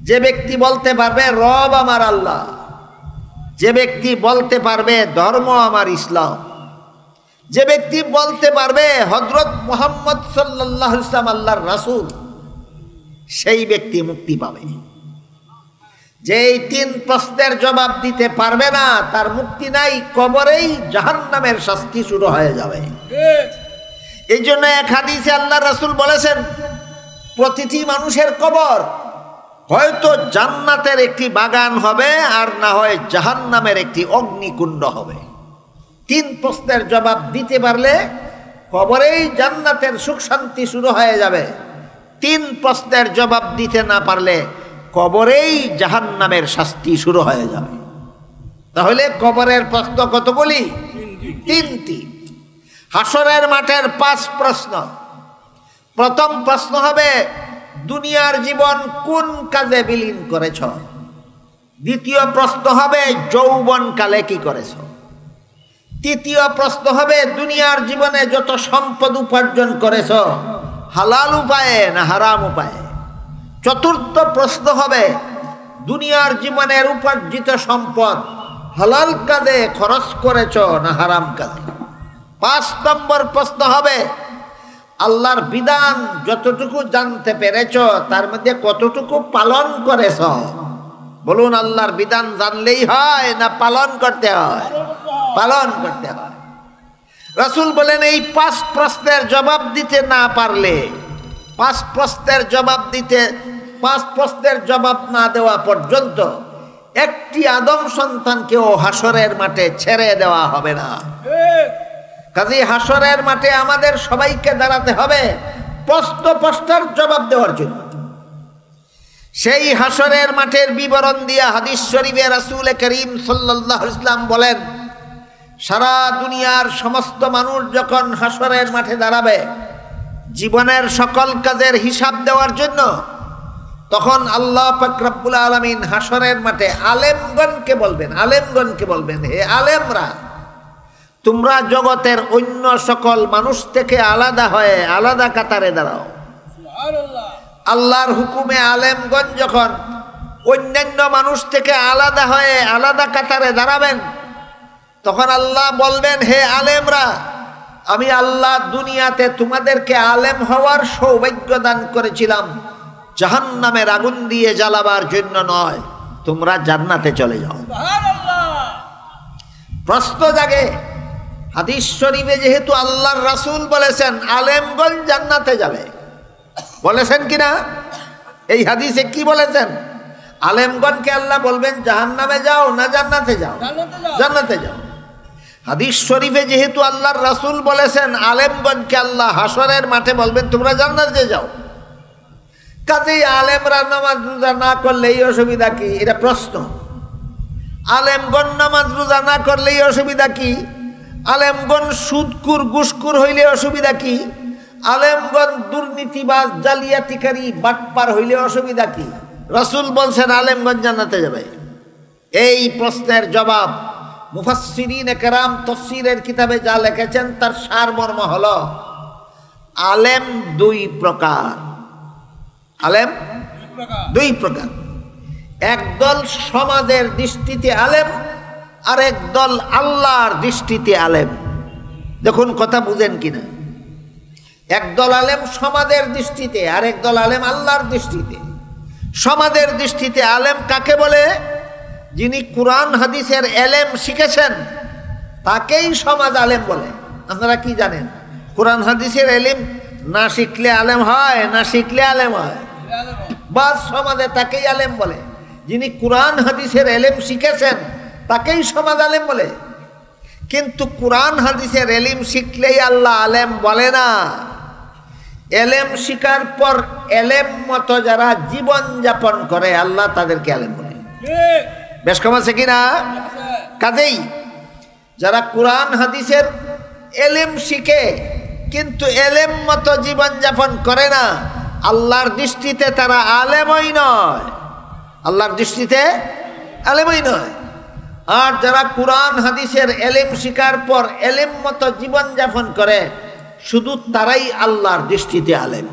যে ব্যক্তি বলতে পারবে রব আমার আল্লাহ, যে ব্যক্তি বলতে পারবে ধর্ম আমার ইসলাম, যে ব্যক্তি বলতে পারবে হযরত মুহাম্মদ সাল্লাল্লাহু আলাইহি ওয়াসাল্লাম আল্লাহর রাসূল, সেই ব্যক্তি মুক্তি পাবে। যে এই 3 প্রশ্নের জবাব দিতে পারবে না তার মুক্তি নাই, কবরেই জাহান্নামের শাস্তি শুরু হয়ে যাবে। এই জন্য এক হাদিসে আল্লাহর রাসূল বলেছেন, প্রতিটি মানুষের কবর হয়তো জান্নাতের একটি বাগান হবে, আর না হয় জাহান্নামের একটি অগ্নিকুণ্ড হবে। 3 প্রশ্নের জবাব দিতে পারলে কবরেই জান্নাতের সুখ শান্তি শুরু হয়ে যাবে। 3 প্রশ্নের জবাব দিতে না পারলে কবরেই জাহান্নামের শাস্তি শুরু হয়ে যাবে। তাহলে কবরের প্রশ্ন কতগুলি? 3টি। হাসরের মাঠের 5 প্রশ্ন। প্রথম প্রশ্ন হবে, দুনিয়ার জীবন কোন কাজে বিলীন করেছ? দ্বিতীয় প্রশ্ন হবে, যৌবনকালে কি করেছ? তৃতীয় প্রশ্ন হবে, দুনিয়ার জীবনে যত সম্পদ উপার্জন করেছ হালাল উপায়ে না হারাম উপায়ে? চতুর্থ প্রশ্ন হবে, দুনিয়ার জীবনের উপার্জিত সম্পদ হালাল কাজে খরচ করেছ না হারাম কাজে? 5 নম্বর প্রশ্ন হবে, আল্লাহর বিধান যতটুকু জানতে পেরেছ তার মধ্যে কতটুকু পালন করেছ? বলুন, আল্লাহর বিধান জানলেই হয় না পালন করতে হয়? পালন করতে হয়। রাসূল বলেন, এই 5 প্রশ্নের জবাব দিতে না পারলে, 5 প্রশ্নের জবাব না দেওয়া পর্যন্ত একটি আদম সন্তানকেও হাসরের মাঠে ছেড়ে দেওয়া হবে না। কাজেই হাসরের মাঠে আমাদের সবাইকে দাঁড়াতে হবে প্রশ্নের জবাব দেওয়ার জন্য। সেই হাসরের মাঠের বিবরণ দিয়া হাদিস শরীফে রাসূল করিম সাল্লাল্লাহু আলাইহি ওয়াসাল্লাম বলেন, সারা দুনিয়ার সমস্ত মানুষ যখন হাসরের মাঠে দাঁড়াবে জীবনের সকল কাজের হিসাব দেওয়ার জন্য, তখন আল্লাহ পাক রব্বুল আলামিন হাসরের মাঠে আলেমগণকে বলবেন, হে আলেমরা, তোমরা জগতের অন্য সকল মানুষ থেকে আলাদা হয়ে আলাদা কাতারে দাঁড়াও। আল্লাহর হুকুমে আলেমগণ যখন অন্যান্য মানুষ থেকে আলাদা হয়ে আলাদা কাতারে দাঁড়াবেন, তখন আল্লাহ বলবেন, হে আলেমরা, আমি আল্লাহ দুনিয়াতে তোমাদেরকে আলেম হওয়ার সৌভাগ্য দান করেছিলাম জাহান্নামের আগুন দিয়ে জ্বালাবার জন্য নয়, তোমরা জান্নাতে চলে যাও। প্রশ্ন জাগে, হাদিস শরীফে যেহেতু আল্লাহর রাসূল বলেছেন আলেমগণ জান্নাতে যাবে, বলেছেন কিনা? এই হাদিসে কি বলেছেন? আলেমগণকে আল্লাহ বলবেন জাহান্নামে যাও না জান্নাতে যাও? জান্নাতে যাও। হাদিস শরীফে যেহেতু আল্লাহর রাসূল বলেছেন আলেমগণকে আল্লাহ হাসরের মাঠে বলবেন তোমরা জান্নাতে যাও, কাজেই আলেমরা নামাজ রোজা না করলে এই অসুবিধা কি? এটা প্রশ্ন। আলেমগণ নামাজ রোজা না করলে এই অসুবিধা কি? আলেমগণ সুদকুর ঘুষখোর হইলে অসুবিধা কি? আলেমগণ দুর্নীতিবাজ জালিয়াতিকারী বাটপার হইলে অসুবিধা কি? রাসূল বলছেন আলেমগণ জান্নাতে যাবে। এই প্রশ্নের জবাব মুফাসসিরিনে কেরাম তাফসীরের কিতাবে যা লিখেছেন তার সারমর্ম হলো, আলেম 2 প্রকার। আলেম 2 প্রকার। একদল সমাজের দৃষ্টিতে আলেম, আর একদল আল্লাহর দৃষ্টিতে আলেম। দেখুন কথা বুঝেন কিনা? একদল আলেম সমাজের দৃষ্টিতে, আর একদল আলেম আল্লাহর দৃষ্টিতে। সমাজের দৃষ্টিতে আলেম কাকে বলে? যিনি কোরআন হাদিসের এলেম শিখেছেন তাকেই সমাজ আলেম বলে। আপনারা কি জানেন? কোরআন হাদিসের এলেম না শিখলে আলেম হয়, না শিখলে আলেম হয়? বাস সমাজে তাকেই আলেম বলে। যিনি কোরআন হাদিসের এলেম শিখেছেন তাকেই সমাজ আলেম বলে। কিন্তু কোরআন হাদিসের এলেম শিখলেই আল্লাহ আলেম বলে না। এলেম শিকার পর এলেম মতো যারা জীবন যাপন করে আল্লাহ তাদেরকে আলেম বলে। বেশ কম আছে কিনা? কাজেই যারা কোরআন হাদিসের এলেম শিখে কিন্তু এলেম মতো জীবন যাপন করে না, আল্লাহর দৃষ্টিতে তারা আলেমই নয়। আল্লাহর দৃষ্টিতে আলেমই নয়। আর যারা কোরআন হাদিসের এলেম শিকার পর এলেম মতো জীবন যাপন করে শুধু তারাই আল্লাহর দৃষ্টিতে আলেম।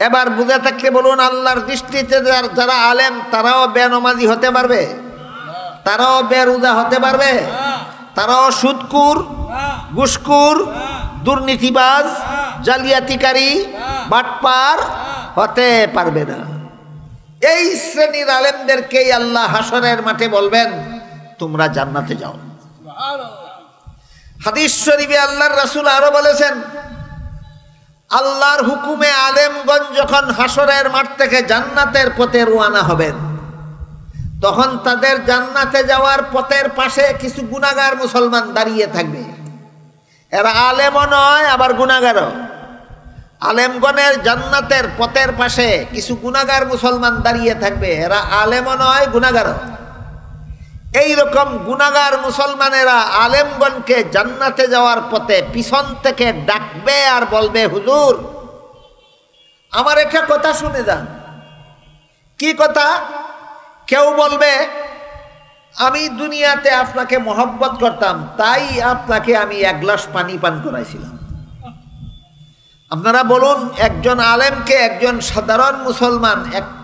এবার বুঝে থাকলে বলুন, আল্লাহর দৃষ্টিতে যারা আলেম তারাও বেনমাজি হতে পারবে? তারাও বেরোজা হতে পারবে? তারাও সুদকুর, ঘুষখোর, দুর্নীতিবাজ, জালিয়াতিকারী, বাটপার হতে পারবে না। এই শ্রেণীর আলেমদেরকেই আল্লাহ হাসরের মাঠে বলবেন তোমরা জান্নাতে যাও। হাদিস শরীফে আল্লাহর রাসূল আরো বলেছেন, আল্লাহর হুকুমে আলেমগণ যখন হাসরের মাঠ থেকে জান্নাতের পথে রওনা হবেন, তখন তাদের জান্নাতে যাওয়ার পথের পাশে কিছু গুনাহগার মুসলমান দাঁড়িয়ে থাকবে। এরা আলেমও নয়, আবার গুনাহগারও। আলেমগণের জান্নাতের পথের পাশে কিছু গুনাহগার মুসলমান দাঁড়িয়ে থাকবে, এরা আলেমও নয়, গুনাহগারও। এইরকম গুনাহগার মুসলমানেরা আলেমগণকে জান্নাতে যাওয়ার পথে পিছন থেকে ডাকবে আর বলবে, হুজুর আমার একটা কথা শুনে যান। কি কথা? কেউ বলবে, আমি দুনিয়াতে আপনাকে মহব্বত করতাম, তাই আপনাকে আমি এক গ্লাস পানি পান করাইছিলাম। আপনারা বলুন, একজন আলেমকে একজন সাধারণ মুসলমান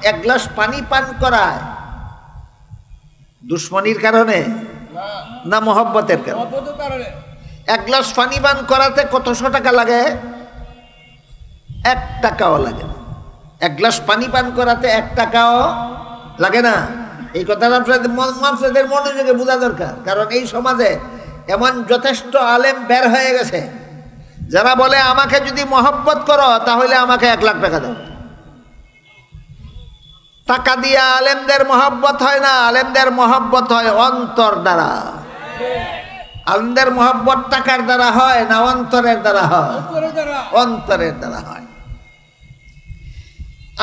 এক গ্লাস পানি পান করায় দুশ্মনির কারণে না মহব্বতের কারণে? এক গ্লাস পানি পান করাতে কতশো টাকা লাগে? 1 টাকাও লাগে না। এক গ্লাস পানি পান করাতে 1 টাকাও লাগে না। এই কথাটা আপনাদের মনোযোগে বোঝা দরকার, কারণ এই সমাজে এমন যথেষ্ট আলেম বের হয়ে গেছে যারা বলে, আমাকে যদি মহব্বত করো তাহলে আমাকে 1 লাখ টাকা দাও। টাকা দিয়ে আলেমদের মহব্বত হয় না, আলেমদের মহব্বত হয় অন্তর দ্বারা। আলেমদের মহব্বত টাকার দ্বারা হয় না অন্তরের দ্বারা হয়? অন্তরের দ্বারা হয়।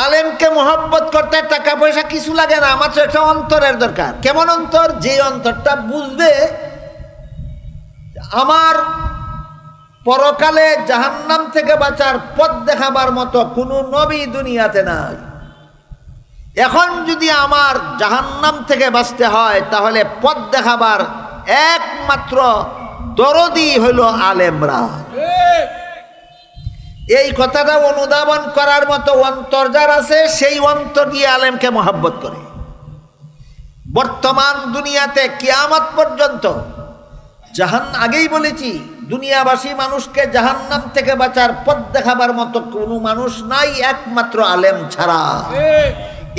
আলেমকে মহব্বত করতে টাকা পয়সা কিছু লাগে না, মাত্র একটা অন্তরের দরকার। কেমন অন্তর? যে অন্তরটা বুঝবে আমার পরকালে জাহান্নাম থেকে বাঁচার পথ দেখাবার মতো কোনো নবী দুনিয়াতে নাই। এখন যদি আমার জাহান্নাম থেকে বাঁচতে হয়, তাহলে পথ দেখাবার একমাত্র দরদি হইল আলেমরা। এই কথাটা অনুধাবন করার মতো অন্তর যার আছে, সেই অন্তর দিয়ে আলেমকে মহব্বত করে। বর্তমান দুনিয়াতে কিয়ামত পর্যন্ত আগেই বলেছি, দুনিয়াবাসী মানুষকে জাহান্নাম থেকে বাঁচার পথ দেখাবার মতো কোনো মানুষ নাই, একমাত্র আলেম ছাড়া।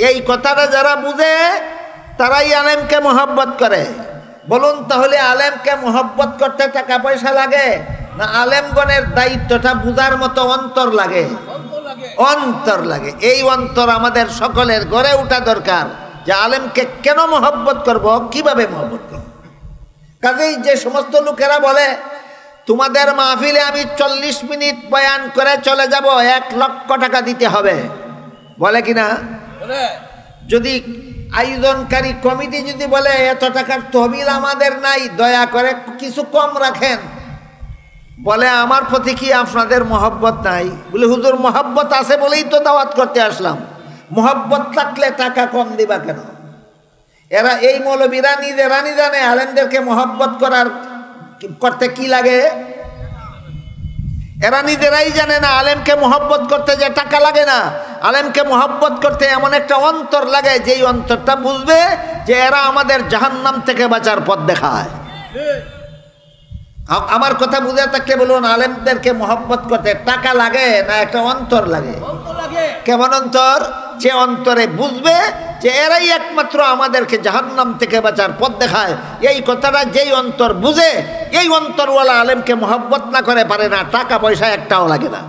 এই কথাটা যারা বুঝে তারাই আলেমকে মহব্বত করে। বলুন তাহলে, আলেমকে মহব্বত করতে টাকা পয়সা লাগে না আলেমগণের দায়িত্বটা বুঝার মতো অন্তর লাগে? অন্তর লাগে। এই অন্তর আমাদের সকলের গড়ে ওঠা দরকার, যে আলেমকে কেন মহব্বত করব, কিভাবে মহব্বত করব। কাজেই যে সমস্ত লোকেরা বলে, তোমাদের মাহফিলে আমি 40 মিনিট বয়ান করে চলে যাব, 1 লক্ষ টাকা দিতে হবে, বলে কিনা? যদি আয়োজনকারী কমিটি যদি বলে, এত টাকার তহবিল আমাদের নাই, দয়া করে কিছু কম রাখেন, বলে আমার প্রতি কি আপনাদের মহব্বত নাই? বলে, হুজুর মহব্বত আছে বলেই তো দাওয়াত করতে আসলাম, মহব্বত থাকলে টাকা কম দিবা কেন? এরা এই মৌলবীরা নিজেরানি জানে আলেমদেরকে মহব্বত করতে কি লাগে। এরা নিজেরাই জানে না আলেমকে মহব্বত করতে যে টাকা লাগে না, আলেমকে মহব্বত করতে এমন একটা অন্তর লাগে, যেই অন্তরটা বুঝবে যে এরা আমাদের জাহান্নাম থেকে বাঁচার পথ দেখায়। আমার কথা বুঝে থাকলে বলুন, আলেমদেরকে মহব্বত করতে টাকা লাগে না একটা অন্তর লাগে? কেমন অন্তর? যে অন্তরে বুঝবে যে এরাই একমাত্র আমাদেরকে জাহান্নাম থেকে বাঁচার পথ দেখায়। এই কথাটা যেই অন্তর বুঝে, এই অন্তরওয়ালা আলেমকে মহব্বত না করে পারে না, টাকা পয়সা একটাও লাগে না।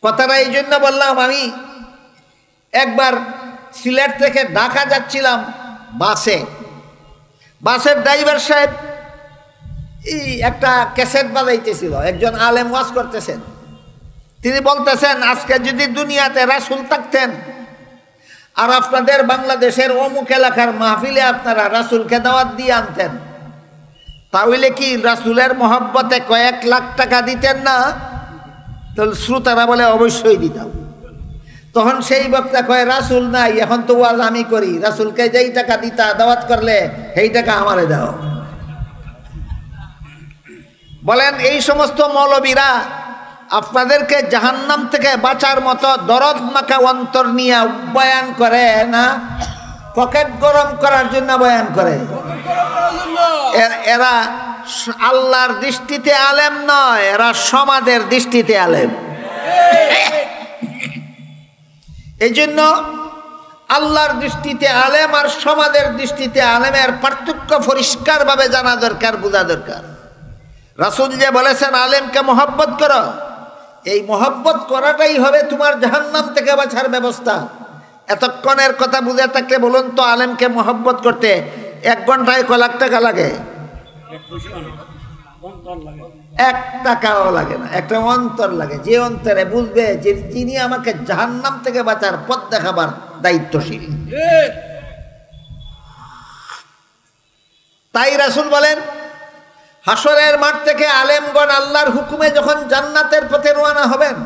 কথাটা এই জন্য বললাম, আমি একবার সিলেট থেকে ঢাকা যাচ্ছিলাম বাসের ড্রাইভার সাহেব এই একটা ক্যাসেট বাজাইতেছিল, একজন আলেম ওয়াজ করতেছেন। তিনি বলতেছেন, আজকে যদি দুনিয়াতে রাসূল থাকতেন আর আপনাদের বাংলাদেশের অমুক এলাকার মাহফিলে আপনারা রাসূলকে দাওয়াত দিয়ে আনতেন, তাহলে কি রাসূলের মহব্বতে কয়েক লাখ টাকা দিতেন না? তো শ্রোতারা বলে, অবশ্যই দিতাম। তখন সেই বক্তা কয়, রাসূল নাই, এখন তো ওয়াজ আমি করি, রাসূলকে যেই টাকা দিতা দাওয়াত করলে সেই টাকা আমারে দাও। বলেন, এই সমস্ত মৌলবীরা আপনাদেরকে জাহান্নাম থেকে বাঁচার মতো দরদ মাখা অন্তর নিয়ে বয়ান করে না, পকেট গরম করার জন্য বয়ান করে? এরা আল্লাহর দৃষ্টিতে আলেম নয়, এরা সমাজের দৃষ্টিতে আলেম। এই জন্য আল্লাহর দৃষ্টিতে আলেম আর সমাজের দৃষ্টিতে আলেমের পার্থক্য পরিষ্কারভাবে জানা দরকার, বোঝা দরকার। রাসূল যে বলেছেন আলেমকে মহব্বত করো, এই মহব্বত করাটাই হবে তোমার জাহান্নাম থেকে বাঁচার ব্যবস্থা। এতক্ষণের কথা বুঝে থাকলে বলুন তো, আলেমকে মহব্বত করতে 1 ঘন্টায় কয় লাখ টাকা লাগে? 1 টাকাও লাগে না, একটা অন্তর লাগে, যে অন্তরে বুঝবে যে তিনি আমাকে জাহান্নাম থেকে বাঁচার পথ দেখাবার দায়িত্বশীল। তাই রাসূল বলেন, হাসরের মাঠ থেকে আলেমগণ আল্লাহর হুকুমে যখন জান্নাতের পথে রওনা হবেন,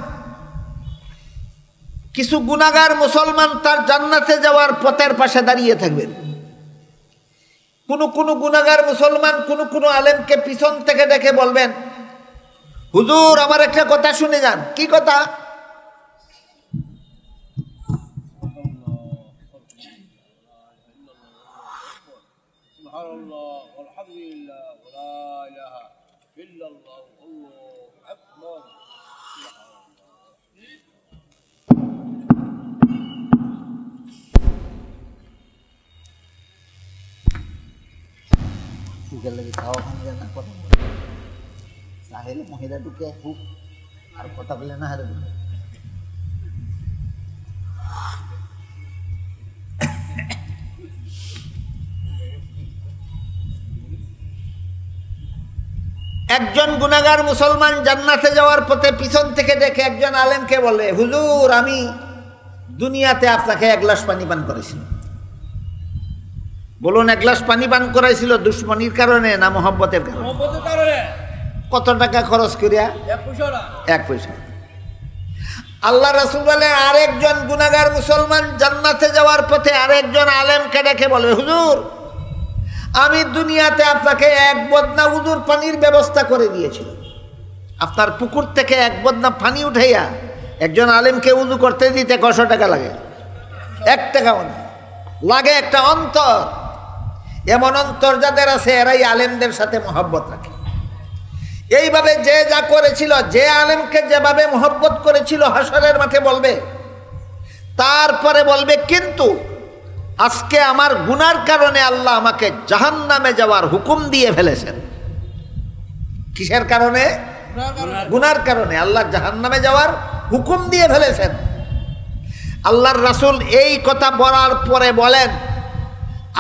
কিছু গুনাহগার মুসলমান তার জান্নাতে যাওয়ার পথের পাশে দাঁড়িয়ে থাকবেন। কোন গুনাহগার মুসলমান কোন আলেমকে পিছন থেকে ডেকে বলবেন, হুজুর আমার একটা কথা শুনে যান। কি কথা? মহিলা ঢুকে হুক আর কথা বলে না হারে বলে। একজন গুনাহগার মুসলমান জান্নাতে যাওয়ার পথে পিছন থেকে দেখে একজন আলেমকে বলে, হুজুর আমি দুনিয়াতে আপনাকে 1 গ্লাস পানি পান করেছিলাম। বলুন, 1 গ্লাস পানি পান করাইছিল দুশ্মনির কারণে না মহব্বতের কারণে? কত টাকা খরচ করিয়া? 1 পয়সা। আল্লাহ রাসূল বলে, আরেকজন গুনাহগার মুসলমান জান্নাতে যাওয়ার পথে আরেকজন আলেমকে ডেকে বলে, হুজুর আমি দুনিয়াতে আপনাকে 1 বদনা উযুর পানির ব্যবস্থা করে দিয়েছিলাম। আপনার পুকুর থেকে 1 বদনা পানি উঠাইয়া একজন আলেমকে উযু করতে দিতে কত টাকা লাগে? 1 টাকাও না লাগে। একটা অন্তর, এমন অন্তর যাদের আছে এরাই আলেমদের সাথে মহব্বত রাখে। এইভাবে যে যা করেছিল, যে আলেমকে যেভাবে মহব্বত করেছিল, হাসরের মাঠে বলবে, তারপরে বলবে কিন্তু আজকে আমার গুনার কারণে আল্লাহ আমাকে জাহান্নামে যাওয়ার হুকুম দিয়ে ফেলেছেন। কিসের কারণে? গুনার কারণে আল্লাহ জাহান্নামে যাওয়ার হুকুম দিয়ে ফেলেছেন। আল্লাহর রাসূল এই কথা বলার পরে বলেন,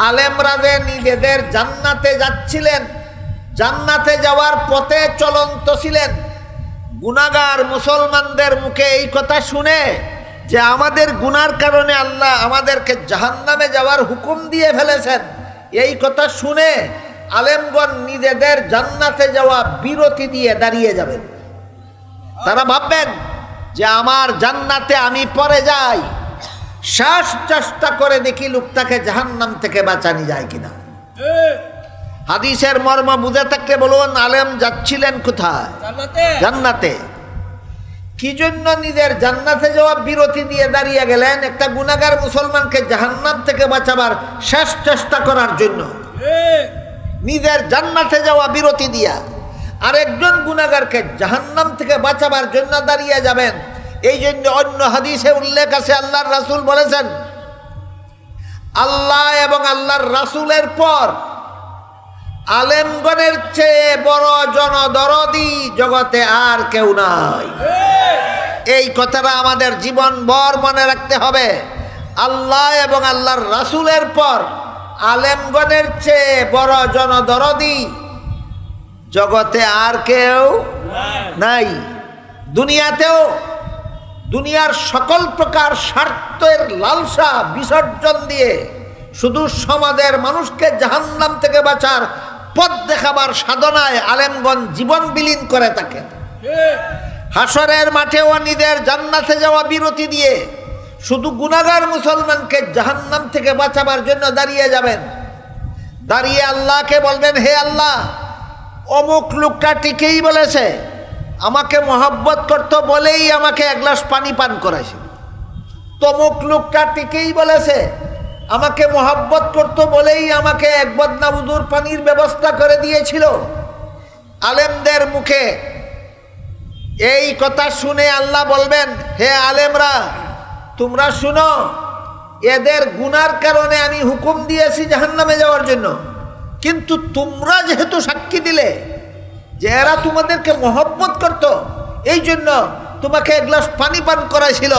আলেমরা যে নিজেদের জান্নাতে যাচ্ছিলেন, জান্নাতে যাওয়ার পথে চলন্ত ছিলেন, গুনাহগার মুসলমানদের মুখে এই কথা শুনে যে আমাদের গুনার কারণে আল্লাহ আমাদেরকে জাহান্নামে যাওয়ার হুকুম দিয়ে ফেলেছেন, এই কথা শুনে আলেমগণ নিজেদের জান্নাতে যাওয়া বিরতি দিয়ে দাঁড়িয়ে যাবেন। তারা ভাববেন যে আমার জান্নাতে আমি পরে যাই, শেষ চেষ্টা করে দেখি লোকটাকে জাহান্নাম থেকে বাঁচানি যায় কিনা। হাদিসের মর্ম বুঝে থাকলে বলুন, আলেম যাচ্ছিলেন কোথায়? জান্নাতে। কি জন্য নিজের জান্নাতে যাওয়া বিরতি দিয়ে দাঁড়িয়ে গেলেন? একটা গুনাহগার মুসলমানকে জাহান্নাম থেকে বাঁচাবার শেষ চেষ্টা করার জন্য নিজের জান্নাতে যাওয়া বিরতি দিয়া আরেকজন গুনাহগারকে জাহান্নাম থেকে বাঁচাবার জন্য দাঁড়িয়ে যাবেন। এই জন্য অন্য হাদিসে উল্লেখ আছে, আল্লাহর রাসূল বলেছেন, আল্লাহ এবং আল্লাহর রাসূলের পর আলেমগণের চেয়ে বড় জনদরদি জগতে আর কেউ নাই। এই কথাটা আমাদের জীবনভর মনে রাখতে হবে। আল্লাহ এবং আল্লাহর রাসূলের পর আলেমগণের চেয়ে বড় জনদরদি জগতে আর কেউ নাই। দুনিয়াতেও দুনিয়ার সকল প্রকার স্বার্থের লালসা বিসর্জন দিয়ে শুধু সমাজের মানুষকে জাহান্নাম থেকে বাঁচার পথ দেখাবার সাধনায় আলেমগণ জীবন বিলীন করে থাকেন। হাসরের মাঠেও নিজের জান্নাতে যাওয়া বিরতি দিয়ে শুধু গুনাহগার মুসলমানকে জাহান্নাম থেকে বাঁচাবার জন্য দাঁড়িয়ে যাবেন। দাঁড়িয়ে আল্লাহকে বলবেন, হে আল্লাহ, অমুক লোকটা ঠিকই বলেছে, আমাকে মহব্বত করতো বলেই আমাকে 1 গ্লাস পানি পান করাইছিল। তমুক লোকটা ঠিকই বলেছে, আমাকে মহব্বত করতো বলেই আমাকে 1 বদনা উযুর পানির ব্যবস্থা করে দিয়েছিল। আলেমদের মুখে এই কথা শুনে আল্লাহ বলবেন, হে আলেমরা, তোমরা শুনো, এদের গুনার কারণে আমি হুকুম দিয়েছি জাহান্নামে যাওয়ার জন্য, কিন্তু তোমরা যেহেতু সাক্ষী দিলে যে এরা তোমাদেরকে মহব্বত করত, এই জন্য তোমাকে এক গ্লাস পানি পান করাইছিল।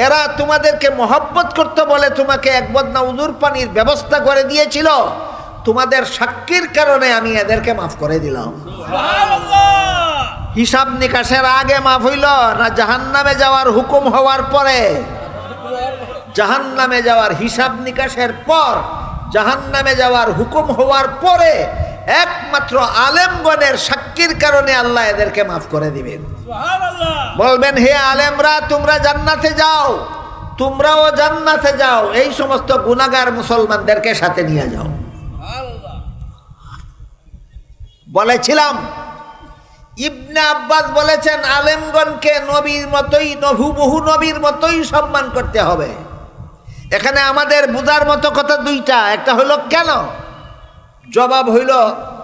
এরা তোমাদেরকে মহব্বত করত বলে তোমাকে এক বদনা উজুর পানির ব্যবস্থা করে দিয়েছিল। তোমাদের সাক্ষীর কারণে আমি এদেরকে মাফ করে দিলাম। হিসাব নিকাশের আগে মাফ হইল না জাহান্নামে যাওয়ার হুকুম হওয়ার পরে? জাহান্নামে যাওয়ার হিসাব নিকাশের পর, জাহান্নামে যাওয়ার হুকুম হওয়ার পরে একমাত্র আলেমগণের সাক্ষীর কারণে আল্লাহ এদেরকে মাফ করে দিবেন। বলবেন, হে আলেমরা তোমরা জান্নাতে যাও, তোমরাও জান্নাতে যাও, এই সমস্ত গুনাহগার মুসলমানদেরকে সাথে নিয়ে যাও। বলেছিলাম ইবনে আব্বাস বলেছেন আলেমগণকে নবীর মতোই, বহু নবীর মতোই সম্মান করতে হবে। এখানে আমাদের বুঝার মতো কথা দুইটা। একটা হলো কেন, জবাব হইল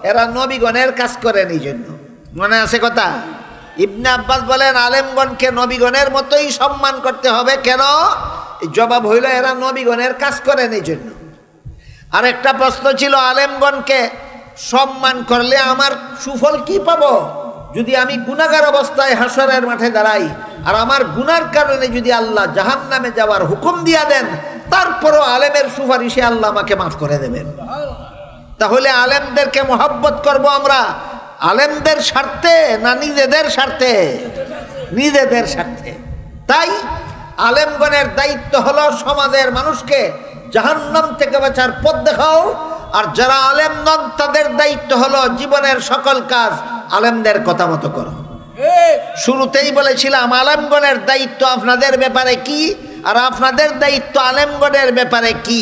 এরা নবীগণের কাজ করেন এই জন্য। মনে আছে কথা? ইবনে আব্বাস বলেন আলেমগণকে নবীগণের মতোই সম্মান করতে হবে। কেন? জবাব হইল এরা নবীগণের কাজ করেন এই জন্য। আর একটা প্রশ্ন ছিল আলেমগণকে সম্মান করলে আমার সুফল কি পাবো? যদি আমি গুনাহগার অবস্থায় হাসরের মাঠে দাঁড়াই আর আমার গুনার কারণে যদি আল্লাহ জাহান্নামে যাওয়ার হুকুম দিয়া দেন, তারপরও আলেমের সুপারিশে আল্লাহ আমাকে মাফ করে দেবেন। তাহলে আলেমদেরকে মহব্বত করব আমরা আলেমদের স্বার্থে না নিজেদের স্বার্থে? নিজেদের স্বার্থে। তাই আলেমগণের দায়িত্ব হলো সমাজের মানুষকে জাহান্নাম থেকে বাঁচার পথ দেখাও। আর যারা আলেম নন তাদের দায়িত্ব হলো জীবনের সকল কাজ আলেমদের কথা মতো করো। শুরুতেই বলেছিলাম আলেমগণের দায়িত্ব আপনাদের ব্যাপারে কি আর আপনাদের দায়িত্ব আলেমগণের ব্যাপারে কি।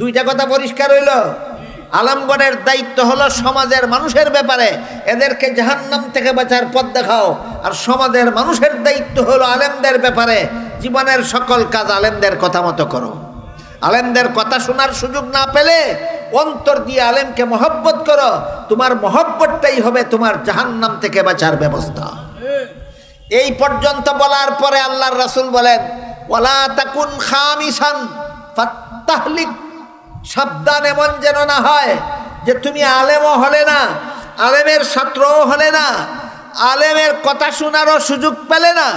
দুইটা কথা পরিষ্কার হইল। আলেমগণের দায়িত্ব হলো সমাজের মানুষের ব্যাপারে, এদেরকে জাহান্নাম থেকে বাঁচার পথ দেখাও। আর সমাজের মানুষের দায়িত্ব হলো আলেমদের ব্যাপারে, জীবনের সকল কাজ আলেমদের কথা মতো করো। আলেমদের কথা শোনার সুযোগ না পেলে অন্তর দিয়ে আলেমকে মহব্বত করো। তোমার মহব্বতটাই হবে তোমার জাহান্নাম থেকে বাঁচার ব্যবস্থা। এই পর্যন্ত বলার পরে আল্লাহর রাসূল বলেন, ওয়ালা তাকুন খামিসান ফাতাহলিক, সাবধান এমন যেন না হয় যে তুমি আলেমও হলে না, আলেমের ছাত্রও হলে না, আলেমের কথা শোনারও সুযোগ পেলে না,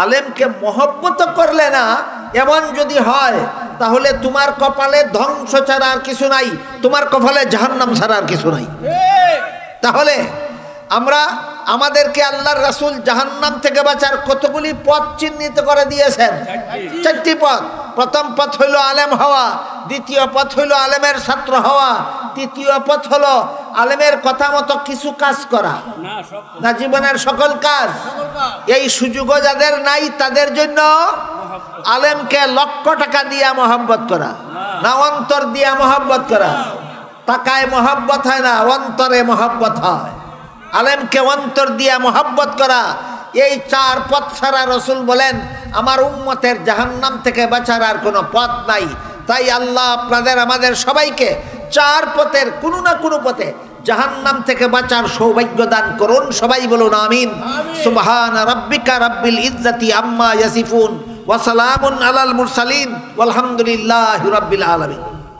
আলেমকে মহব্বত করলে না। এমন যদি হয় তাহলে তোমার কপালে ধ্বংস ছাড়া আর কিছু নাই, তোমার কপালে জাহান্নাম ছাড়া আর কিছু নাই। তাহলে আমরা আমাদেরকে আল্লাহর রাসূল জাহান্নাম থেকে বাঁচার কতগুলি পথ চিহ্নিত করে দিয়েছেন। চারটি পথ। প্রথম পথ হইল আলেম হওয়া, দ্বিতীয় পথ হইল আলেমের ছাত্র হওয়া, তৃতীয় পথ হলো আলেমের কথা মতো কিছু কাজ করা, না জীবনের সকল কাজ। এই সুযোগও যাদের নাই তাদের জন্য আলেমকে লক্ষ টাকা দিয়া মহব্বত করা, না অন্তর দিয়া মহব্বত করা। টাকায় মহব্বত হয় না, অন্তরে মহব্বত হয়। আলেমকে অন্তর দিয়া মহব্বত করা। এই চার পথ ছাড়া রাসূল বলেন আমার উম্মতের জাহান্নাম থেকে বাঁচার আর কোনো পথ নাই। তাই আল্লাহ আপনাদের আমাদের সবাইকে চার পথের কোনো না কোনো পথে জাহান্নাম থেকে বাঁচার সৌভাগ্য দান করুন। সবাই বলুন আমিন। সুবহানা রাব্বিকা রাব্বিল ইজ্জাতি আম্মা ইয়াসিফুন ওয়া সালামুন আলাল মুরসালিন ওয়ালহামদুলিল্লাহি রাব্বিল আলামিন।